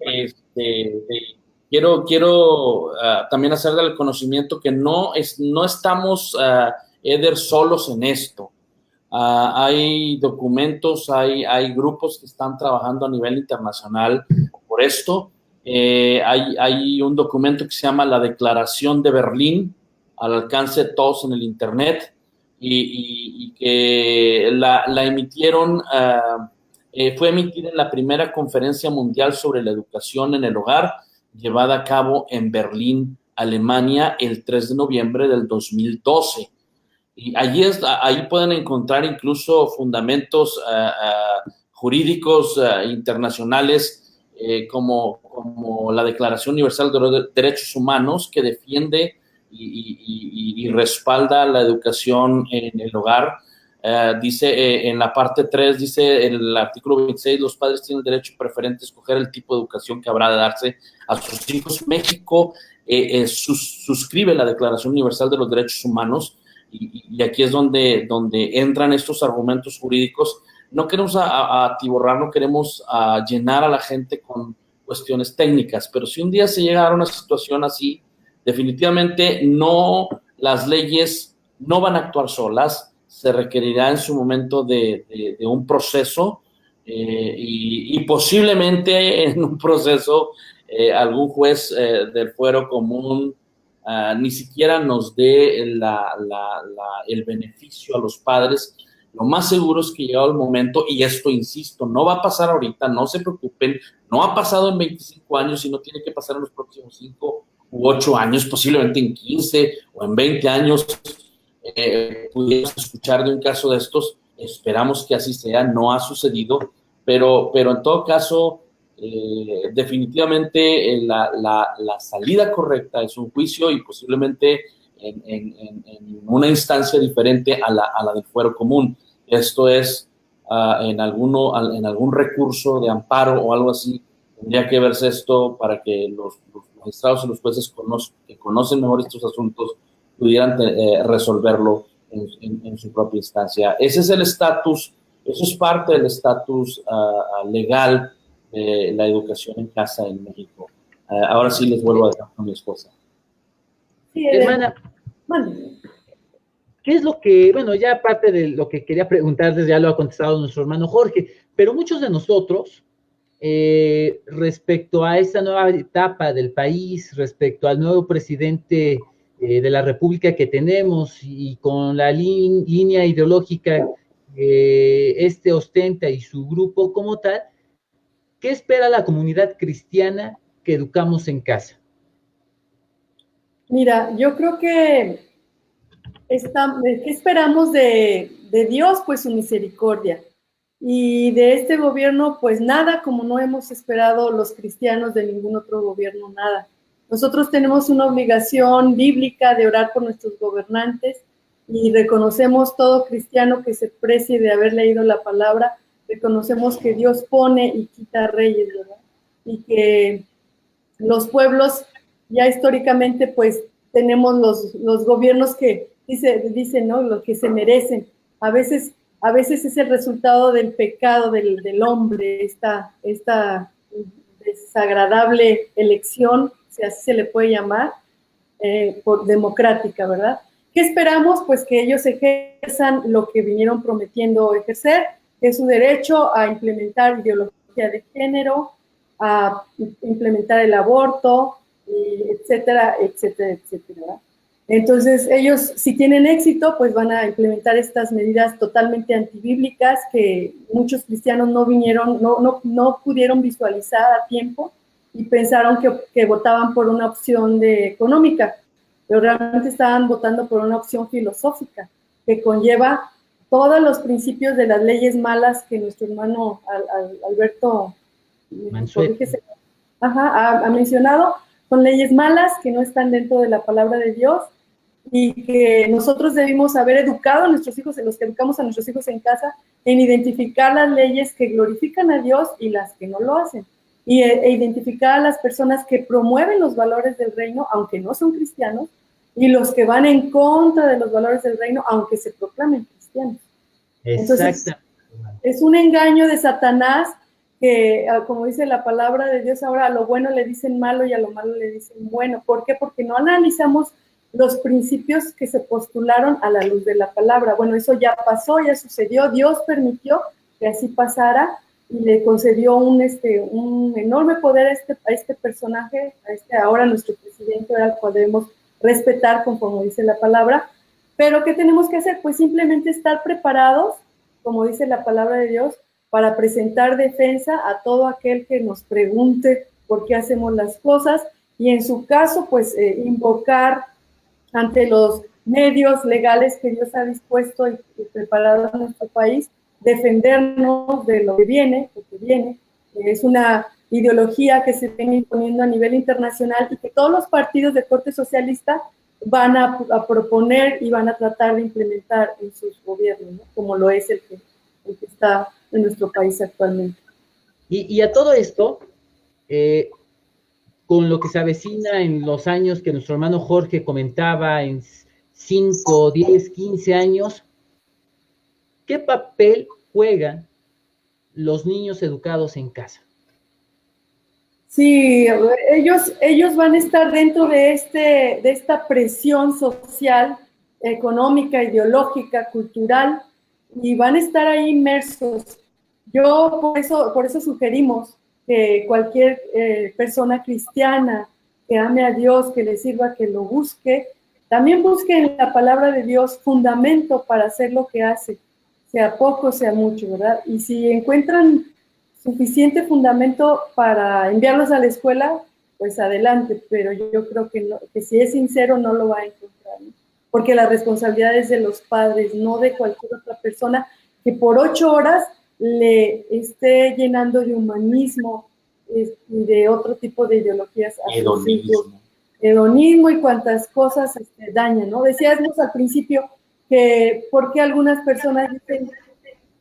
Quiero también hacerle el conocimiento que no estamos, Eder, solos en esto. Hay documentos, hay grupos que están trabajando a nivel internacional por esto. Hay un documento que se llama la Declaración de Berlín, al alcance de todos en el Internet, y que la emitieron, fue emitida en la primera Conferencia Mundial sobre la Educación en el Hogar, llevada a cabo en Berlín, Alemania, el 3 de noviembre del 2012. Y ahí pueden encontrar incluso fundamentos jurídicos internacionales, como la Declaración Universal de los Derechos Humanos, que defiende y respalda la educación en el hogar. Dice en la parte 3, dice en el artículo 26, los padres tienen el derecho preferente a escoger el tipo de educación que habrá de darse a sus hijos. México suscribe la Declaración Universal de los Derechos Humanos y aquí es donde entran estos argumentos jurídicos. No queremos atiborrar, no queremos llenar a la gente con cuestiones técnicas, pero si un día se llega a dar una situación así, definitivamente las leyes no van a actuar solas, se requerirá en su momento de un proceso y posiblemente en un proceso algún juez del fuero común ni siquiera nos dé el beneficio a los padres. Lo más seguro es que llegado el momento, y esto insisto, no va a pasar ahorita, no se preocupen, no ha pasado en 25 años y no tiene que pasar en los próximos 5 u 8 años, posiblemente en 15 o en 20 años. Pudimos escuchar de un caso de estos, esperamos que así sea, no ha sucedido, pero en todo caso, definitivamente la salida correcta es un juicio y posiblemente en una instancia diferente a la del fuero común. Esto es en algún recurso de amparo o algo así, tendría que verse esto para que los magistrados y los jueces que conocen mejor estos asuntos pudieran resolverlo en su propia instancia. Ese es el estatus, eso es parte del estatus legal de la educación en casa en México. Ahora sí les vuelvo a dejar con mi esposa. Sí, hermana, ¿qué es lo que, bueno, ya parte de lo que quería preguntarles, ya lo ha contestado nuestro hermano Jorge, pero muchos de nosotros, respecto a esta nueva etapa del país, respecto al nuevo presidente de la República que tenemos y con la línea ideológica que ostenta y su grupo como tal, ¿qué espera la comunidad cristiana que educamos en casa? Mira, yo creo que ¿qué esperamos de Dios? Pues su misericordia. Y de este gobierno, pues nada, como no hemos esperado los cristianos de ningún otro gobierno, nada. Nosotros tenemos una obligación bíblica de orar por nuestros gobernantes y reconocemos todo cristiano que se precie de haber leído la palabra, reconocemos que Dios pone y quita reyes, ¿verdad? Y que los pueblos ya históricamente pues tenemos los gobiernos que dicen, ¿no? Lo que se merecen. A veces es el resultado del pecado del hombre, esta desagradable elección, si así se le puede llamar, por democrática, ¿verdad? ¿Qué esperamos? Pues que ellos ejerzan lo que vinieron prometiendo ejercer, que es su derecho a implementar ideología de género, a implementar el aborto, etcétera, etcétera, etcétera, ¿verdad? Entonces, ellos, si tienen éxito, pues van a implementar estas medidas totalmente antibíblicas que muchos cristianos no pudieron visualizar a tiempo y pensaron que votaban por una opción económica, pero realmente estaban votando por una opción filosófica que conlleva todos los principios de las leyes malas que nuestro hermano Alberto ha mencionado. Son leyes malas que no están dentro de la palabra de Dios y que nosotros debimos haber educado a nuestros hijos, en los que educamos a nuestros hijos en casa, en identificar las leyes que glorifican a Dios y las que no lo hacen, e identificar a las personas que promueven los valores del reino, aunque no son cristianos, y los que van en contra de los valores del reino, aunque se proclamen cristianos. Entonces, es un engaño de Satanás que, como dice la palabra de Dios, ahora a lo bueno le dicen malo y a lo malo le dicen bueno. ¿Por qué? Porque no analizamos los principios que se postularon a la luz de la palabra. Bueno, eso ya pasó, ya sucedió, Dios permitió que así pasara y le concedió un enorme poder a este personaje, ahora nuestro presidente, al cual debemos respetar conforme dice la palabra. Pero ¿qué tenemos que hacer? Pues simplemente estar preparados, como dice la palabra de Dios, para presentar defensa a todo aquel que nos pregunte por qué hacemos las cosas y en su caso, pues invocar ante los medios legales que Dios ha dispuesto y preparado en nuestro país, defendernos de lo que viene, es una ideología que se viene imponiendo a nivel internacional y que todos los partidos de corte socialista van a proponer y van a tratar de implementar en sus gobiernos, ¿no? Como lo es el que está en nuestro país actualmente. Y a todo esto, con lo que se avecina en los años que nuestro hermano Jorge comentaba, en 5, 10, 15 años, ¿qué papel juegan los niños educados en casa? Sí, ellos van a estar dentro de esta presión social, económica, ideológica, cultural, y van a estar ahí inmersos. Por eso sugerimos que cualquier persona cristiana que ame a Dios, que le sirva, que lo busque, también busque en la palabra de Dios fundamento para hacer lo que hace, sea poco, sea mucho, ¿verdad? Y si encuentran suficiente fundamento para enviarlos a la escuela, pues adelante, pero yo creo que si es sincero no lo va a encontrar, ¿no? Porque la responsabilidad es de los padres, no de cualquier otra persona que por 8 horas le esté llenando de humanismo y de otro tipo de ideologías a sus hijos. Hedonismo y cuantas cosas dañan, ¿no? Decíamos al principio que por qué algunas personas dicen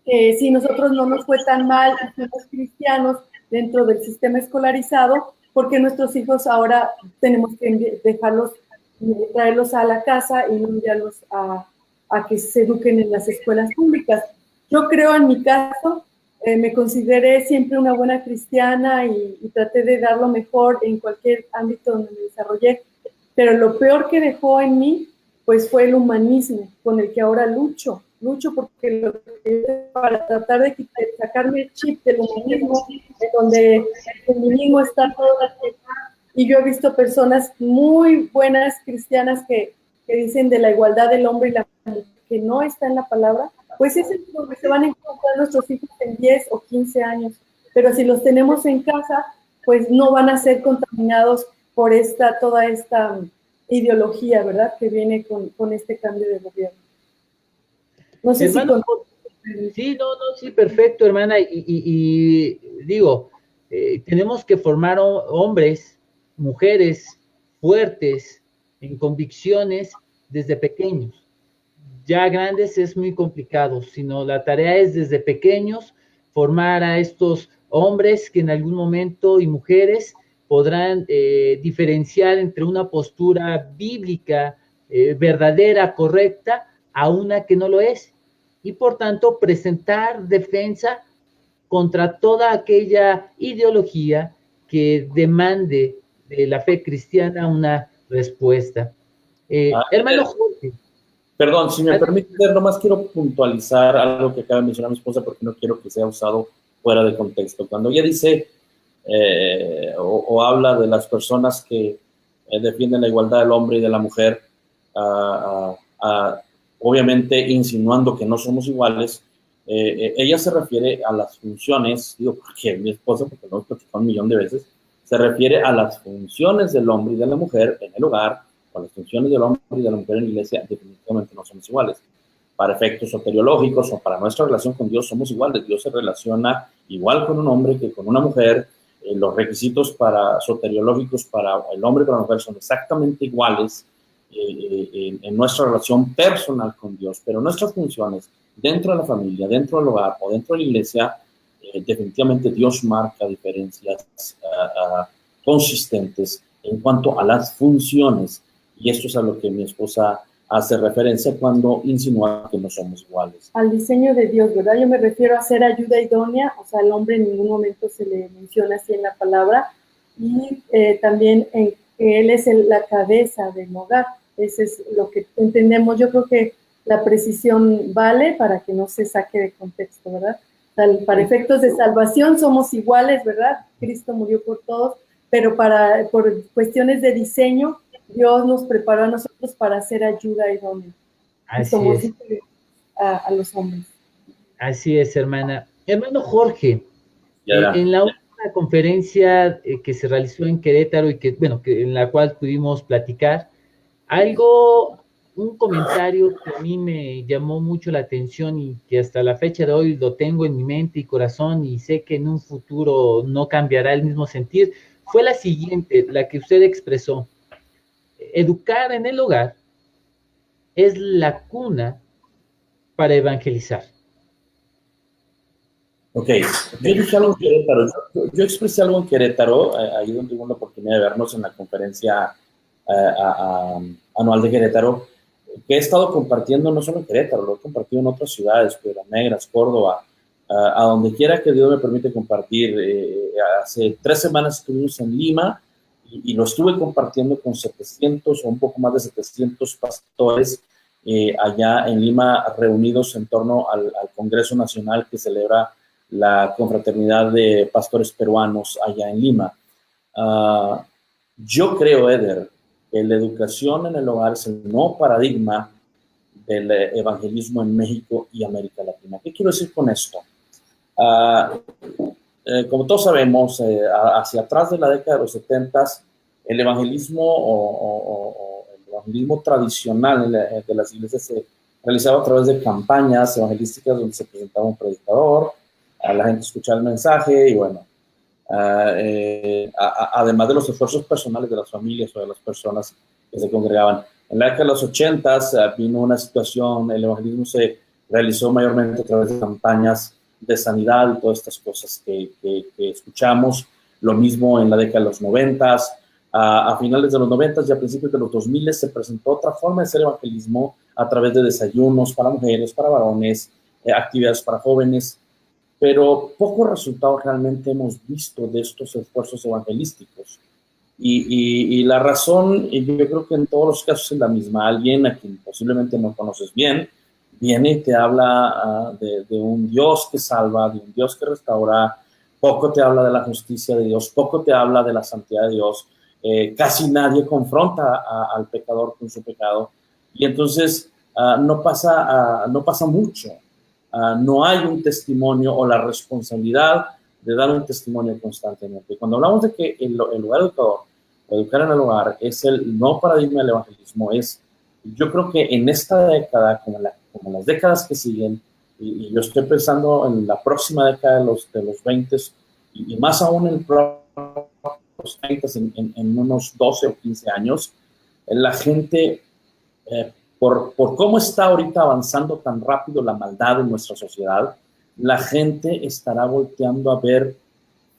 que si nosotros no nos fue tan mal y somos cristianos dentro del sistema escolarizado, porque nuestros hijos ahora tenemos que dejarlos, traerlos a la casa y no enviarlos a que se eduquen en las escuelas públicas. Yo creo, en mi caso, me consideré siempre una buena cristiana y traté de dar lo mejor en cualquier ámbito donde me desarrollé, pero lo peor que dejó en mí pues fue el humanismo con el que ahora lucho porque para tratar de sacarme el chip del humanismo, de donde el feminismo está todo y yo he visto personas muy buenas cristianas que dicen de la igualdad del hombre y la mujer, que no está en la palabra, pues es donde se van a encontrar nuestros hijos en 10 o 15 años, pero si los tenemos en casa, pues no van a ser contaminados por toda esta ideología, ¿verdad?, que viene con este cambio de gobierno. No sé hermano, sí, sí, perfecto, hermana, y digo, tenemos que formar hombres, mujeres fuertes, en convicciones desde pequeños. Ya grandes es muy complicado, sino la tarea es desde pequeños formar a estos hombres que en algún momento y mujeres podrán diferenciar entre una postura bíblica verdadera, correcta, a una que no lo es, y por tanto presentar defensa contra toda aquella ideología que demande de la fe cristiana una respuesta. Hermano Jorge. Perdón, si me permite, nomás quiero puntualizar algo que acaba de mencionar mi esposa porque no quiero que sea usado fuera de contexto. Cuando ella dice o habla de las personas que defienden la igualdad del hombre y de la mujer, obviamente insinuando que no somos iguales, ella se refiere a las funciones, digo, porque mi esposa, porque lo hemos platicado 1,000,000 de veces, se refiere a las funciones del hombre y de la mujer en el hogar, con las funciones del hombre y de la mujer en la iglesia. Definitivamente no somos iguales. Para efectos soteriológicos o para nuestra relación con Dios somos iguales. Dios se relaciona igual con un hombre que con una mujer. Los requisitos soteriológicos para el hombre y para la mujer son exactamente iguales en nuestra relación personal con Dios, pero nuestras funciones dentro de la familia, dentro del hogar o dentro de la iglesia, definitivamente Dios marca diferencias consistentes en cuanto a las funciones, y esto es a lo que mi esposa hace referencia cuando insinúa que no somos iguales. Al diseño de Dios, ¿verdad? Yo me refiero a ser ayuda idónea, o sea, al hombre en ningún momento se le menciona así en la palabra, y también en que él es la cabeza del hogar. Eso es lo que entendemos. Yo creo que la precisión vale para que no se saque de contexto, ¿verdad? O sea, para efectos de salvación somos iguales, ¿verdad? Cristo murió por todos, pero por cuestiones de diseño, Dios nos preparó a nosotros para hacer ayuda idónea. Así somos es. A los hombres. Así es, hermana. Hermano Jorge, en la última conferencia que se realizó en Querétaro y en la cual pudimos platicar, un comentario que a mí me llamó mucho la atención y que hasta la fecha de hoy lo tengo en mi mente y corazón y sé que en un futuro no cambiará el mismo sentir, fue la siguiente, la que usted expresó. educar en el hogar es la cuna para evangelizar. Ok, yo dije algo en Querétaro, yo expresé algo en Querétaro, ahí donde tuve la oportunidad de vernos en la conferencia anual de Querétaro, que he estado compartiendo no solo en Querétaro, lo he compartido en otras ciudades, Piedras Negras, Córdoba, a donde quiera que Dios me permite compartir. Hace 3 semanas estuvimos en Lima y lo estuve compartiendo con 700 o un poco más de 700 pastores allá en Lima, reunidos en torno al Congreso Nacional que celebra la confraternidad de pastores peruanos allá en Lima. Yo creo, Eder, que la educación en el hogar es el nuevo paradigma del evangelismo en México y América Latina. ¿Qué quiero decir con esto? Como todos sabemos, hacia atrás de la década de los 70, el evangelismo o el evangelismo tradicional de las iglesias se realizaba a través de campañas evangelísticas donde se presentaba un predicador, la gente escuchaba el mensaje y bueno, además de los esfuerzos personales de las familias o de las personas que se congregaban. En la década de los 80 vino una situación, el evangelismo se realizó mayormente a través de campañas de sanidad y todas estas cosas que escuchamos. Lo mismo en la década de los 90, a finales de los 90 y a principios de los 2000 se presentó otra forma de hacer evangelismo a través de desayunos para mujeres, para varones, actividades para jóvenes, pero pocos resultados realmente hemos visto de estos esfuerzos evangelísticos. Y la razón, yo creo que en todos los casos es la misma. Alguien a quien posiblemente no conoces bien, viene y te habla de un Dios que salva, de un Dios que restaura, poco te habla de la justicia de Dios, poco te habla de la santidad de Dios, casi nadie confronta al pecador con su pecado, y entonces no pasa mucho. No hay un testimonio o la responsabilidad de dar un testimonio constantemente. Cuando hablamos de que el lugar educador, educar en el hogar, es el nuevo paradigma del evangelismo, yo creo que en esta década, como las décadas que siguen, y yo estoy pensando en la próxima década de los 20 y más aún en los 30, en unos 12 o 15 años, la gente, por cómo está ahorita avanzando tan rápido la maldad en nuestra sociedad, la gente estará volteando a ver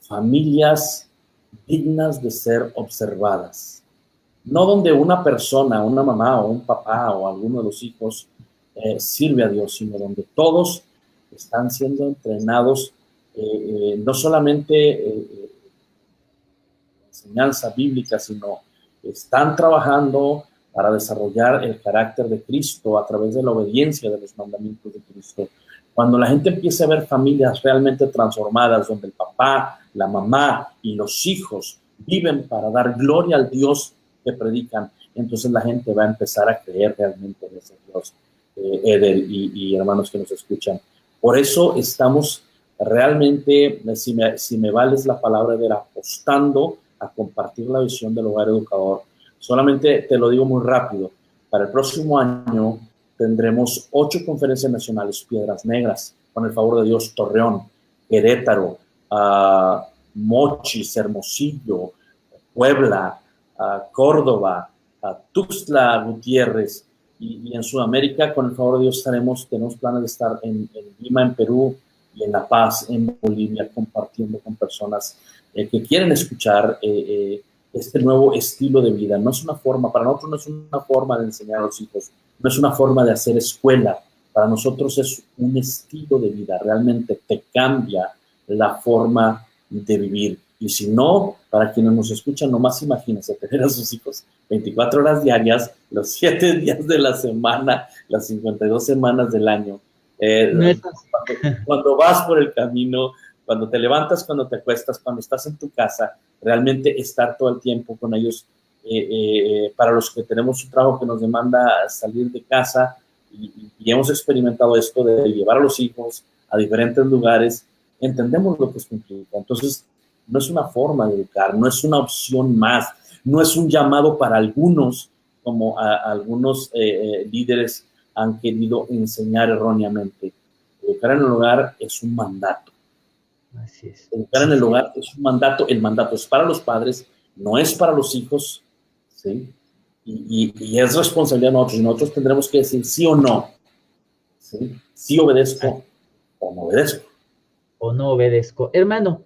familias dignas de ser observadas. No donde una persona, una mamá o un papá o alguno de los hijos sirve a Dios, sino donde todos están siendo entrenados, no solamente enseñanza bíblica, sino están trabajando para desarrollar el carácter de Cristo a través de la obediencia de los mandamientos de Cristo. Cuando la gente empieza a ver familias realmente transformadas, donde el papá, la mamá y los hijos viven para dar gloria al Dios que predican, entonces la gente va a empezar a creer realmente en ese Dios, Eder y hermanos que nos escuchan. Por eso estamos realmente, si me vales la palabra, Eder, apostando a compartir la visión del hogar educador. Solamente te lo digo muy rápido, para el próximo año tendremos 8 conferencias nacionales, Piedras Negras, con el favor de Dios, Torreón, Querétaro, Mochis, Hermosillo, Puebla, Córdoba, Tuxtla Gutiérrez, y en Sudamérica, con el favor de Dios, tenemos planes de estar en Lima, en Perú, y en La Paz, en Bolivia, compartiendo con personas que quieren escuchar este nuevo estilo de vida. No es una forma, para nosotros no es una forma de enseñar a los hijos, no es una forma de hacer escuela, para nosotros es un estilo de vida, realmente te cambia la forma de vivir. Y si no, para quienes nos escuchan, nomás imagínense tener a sus hijos 24 horas diarias, los 7 días de la semana, las 52 semanas del año. Cuando vas por el camino, cuando te levantas, cuando te acuestas, cuando estás en tu casa, realmente estar todo el tiempo con ellos. Para los que tenemos un trabajo que nos demanda salir de casa y hemos experimentado esto de llevar a los hijos a diferentes lugares, entendemos lo que es implica. Entonces, no es una forma de educar, no es una opción más, no es un llamado para algunos, como algunos líderes han querido enseñar erróneamente. Educar en el hogar es un mandato. Así es. Educar en el hogar es un mandato. El mandato es para los padres, no es para los hijos, ¿sí? y es responsabilidad de nosotros. Nosotros tendremos que decir sí o no. Sí obedezco o no obedezco. O no obedezco. Hermano,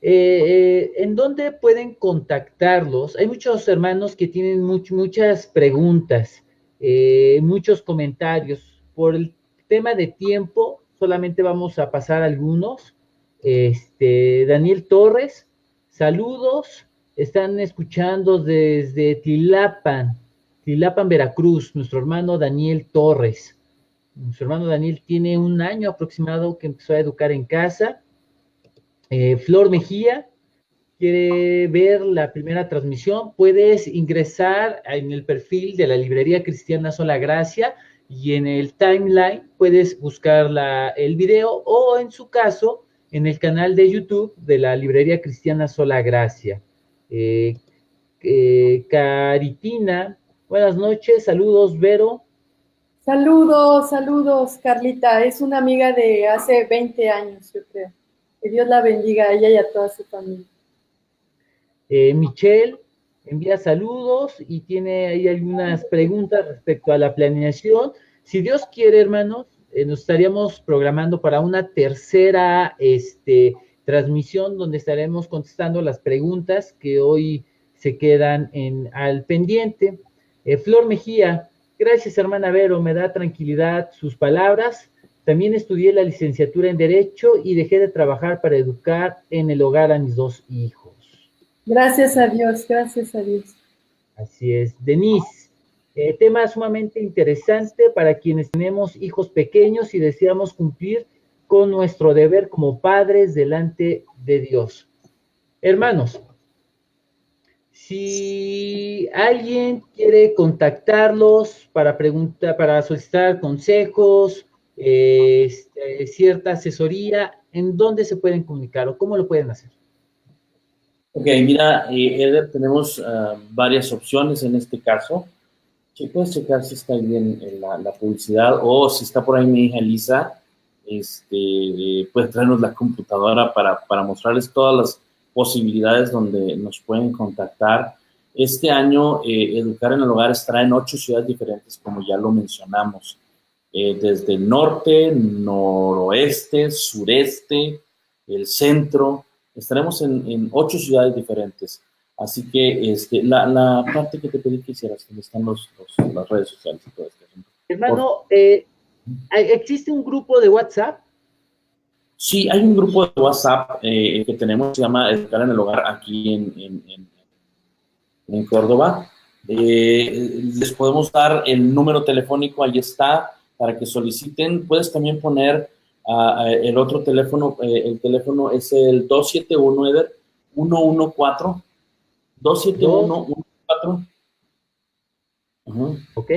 ¿en dónde pueden contactarlos? Hay muchos hermanos que tienen muchas preguntas, muchos comentarios. Por el tema de tiempo, solamente vamos a pasar algunos. Daniel Torres, saludos. Están escuchando desde Tlilapan, Veracruz, nuestro hermano Daniel Torres. Nuestro hermano Daniel tiene 1 año aproximado que empezó a educar en casa. Flor Mejía quiere ver la primera transmisión. Puedes ingresar en el perfil de la Librería Cristiana Sola Gracia y en el timeline puedes buscar el video, o en su caso en el canal de YouTube de la Librería Cristiana Sola Gracia. Caritina, buenas noches, saludos, Vero. Saludos, Carlita. Es una amiga de hace 20 años, yo creo. Que Dios la bendiga a ella y a toda su familia. Michelle envía saludos y tiene ahí algunas preguntas respecto a la planeación. Si Dios quiere, hermanos, nos estaríamos programando para una tercera transmisión donde estaremos contestando las preguntas que hoy se quedan al pendiente. Flor Mejía, gracias, hermana Vero, me da tranquilidad sus palabras. También estudié la licenciatura en Derecho y dejé de trabajar para educar en el hogar a mis 2 hijos. Gracias a Dios, gracias a Dios. Así es. Denise, tema sumamente interesante para quienes tenemos hijos pequeños y deseamos cumplir con nuestro deber como padres delante de Dios. Hermanos, si alguien quiere contactarlos para solicitar consejos, cierta asesoría, ¿en dónde se pueden comunicar o cómo lo pueden hacer? Ok, mira, Eder, tenemos varias opciones en este caso. Puedes checar si está bien la publicidad, o si está por ahí mi hija Elisa, puede traernos la computadora para mostrarles todas las posibilidades donde nos pueden contactar. Este año, Educar en el Hogar estará en 8 ciudades diferentes, como ya lo mencionamos. Desde el norte, noroeste, sureste, el centro. Estaremos en 8 ciudades diferentes. Así que la parte que te pedí que hicieras, donde están las redes sociales y todo esto. Hermano, ¿existe un grupo de WhatsApp? Sí, hay un grupo de WhatsApp que tenemos, se llama Educar en el Hogar, aquí en Córdoba. Les podemos dar el número telefónico, ahí está, para que soliciten. Puedes también poner el otro teléfono, el teléfono es el 271, Eder, 114. 271-114. Ok.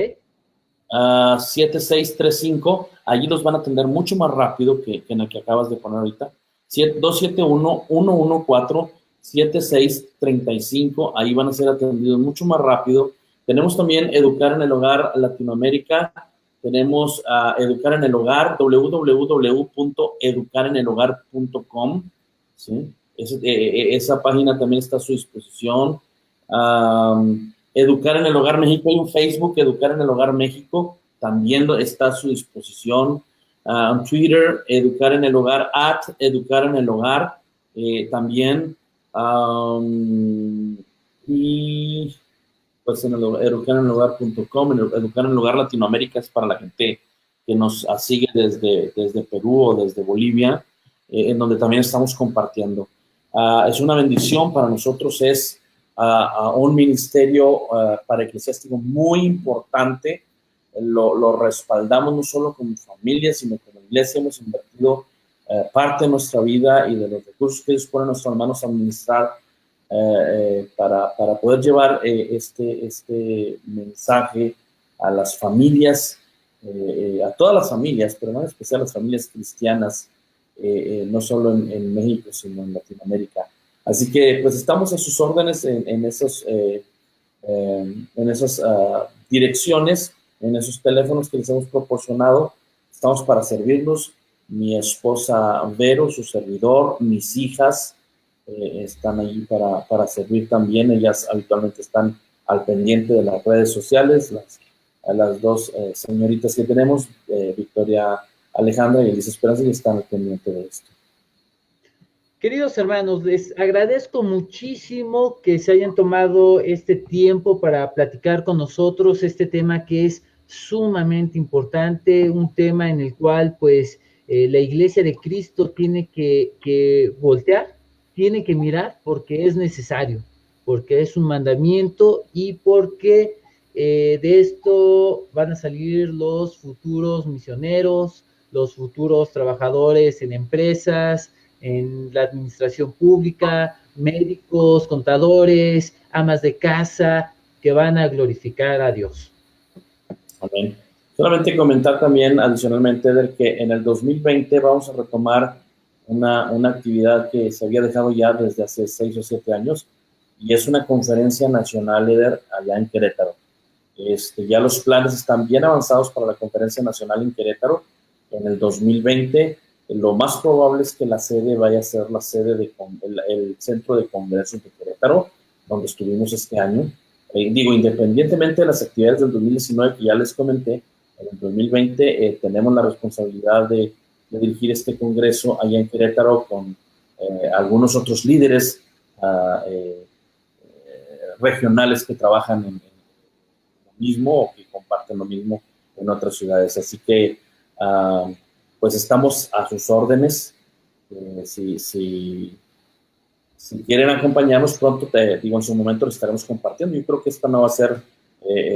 7635. Allí los van a atender mucho más rápido que en el que acabas de poner ahorita. 271-114-7635. Ahí van a ser atendidos mucho más rápido. Tenemos también Educar en el Hogar Latinoamérica. Tenemos Educar en el Hogar, www.educarenelhogar.com. ¿Sí? Esa página también está a su disposición. Educar en el Hogar México, hay un Facebook, Educar en el Hogar México, también está a su disposición. Twitter, Educar en el Hogar, @Educar en el Hogar, también. Y pues en educarenelhogar.com, Educar en el Hogar Latinoamérica es para la gente que nos sigue desde Perú o desde Bolivia, en donde también estamos compartiendo. Es una bendición para nosotros, es un ministerio para eclesiástico muy importante. Lo respaldamos no solo como familia, sino como iglesia. Hemos invertido parte de nuestra vida y de los recursos que Dios pone en nuestras manos a administrar para poder llevar este mensaje a las familias, a todas las familias, pero en especial a las familias cristianas, no solo en México, sino en Latinoamérica. Así que pues estamos a sus órdenes en esas direcciones, en esos teléfonos que les hemos proporcionado. Estamos para servirlos. Mi esposa Vero, su servidor, mis hijas están ahí para servir también. Ellas habitualmente están al pendiente de las redes sociales, a las dos señoritas que tenemos, Victoria Alejandra y Elisa Esperanza, y están al pendiente de esto. Queridos hermanos, les agradezco muchísimo que se hayan tomado este tiempo para platicar con nosotros este tema que es sumamente importante, un tema en el cual pues la Iglesia de Cristo tiene que voltear, tiene que mirar porque es necesario, porque es un mandamiento y porque de esto van a salir los futuros misioneros, los futuros trabajadores en empresas, en la administración pública, médicos, contadores, amas de casa, que van a glorificar a Dios. Amén. Solamente comentar también adicionalmente de que en el 2020 vamos a retomar una actividad que se había dejado ya desde hace 6 o 7 años, y es una conferencia nacional líder allá en Querétaro. Ya los planes están bien avanzados para la conferencia nacional en Querétaro en el 2020. Lo más probable es que la sede vaya a ser la sede del Centro de Congresos de Querétaro, donde estuvimos este año. Independientemente de las actividades del 2019 que ya les comenté, en el 2020 tenemos la responsabilidad de dirigir este congreso allá en Querétaro con algunos otros líderes regionales que trabajan en lo mismo o que comparten lo mismo en otras ciudades. Así que pues estamos a sus órdenes. Si quieren acompañarnos pronto, en su momento lo estaremos compartiendo. Yo creo que esta no va a ser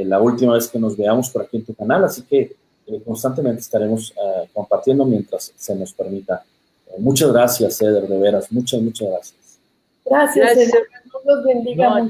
la última vez que nos veamos por aquí en tu canal, así que constantemente estaremos compartiendo mientras se nos permita. Muchas gracias, Eder, de veras, muchas gracias. Gracias, Eder. Dios los bendiga.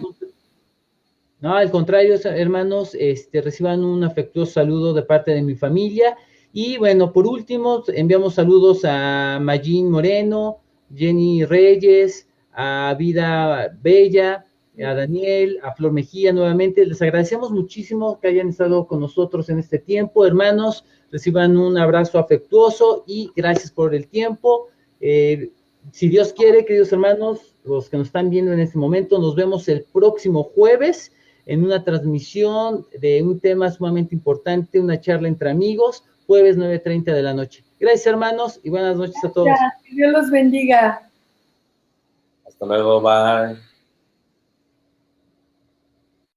No, al contrario, hermanos, reciban un afectuoso saludo de parte de mi familia. Y bueno, por último, enviamos saludos a Magín Moreno, Jenny Reyes, a Vida Bella, a Daniel, a Flor Mejía nuevamente. Les agradecemos muchísimo que hayan estado con nosotros en este tiempo. Hermanos, reciban un abrazo afectuoso y gracias por el tiempo. Si Dios quiere, queridos hermanos, los que nos están viendo en este momento, nos vemos el próximo jueves en una transmisión de un tema sumamente importante, una charla entre amigos, jueves 9:30 de la noche. Gracias, hermanos, y buenas noches a todos. Gracias, que Dios los bendiga. Hasta luego, bye.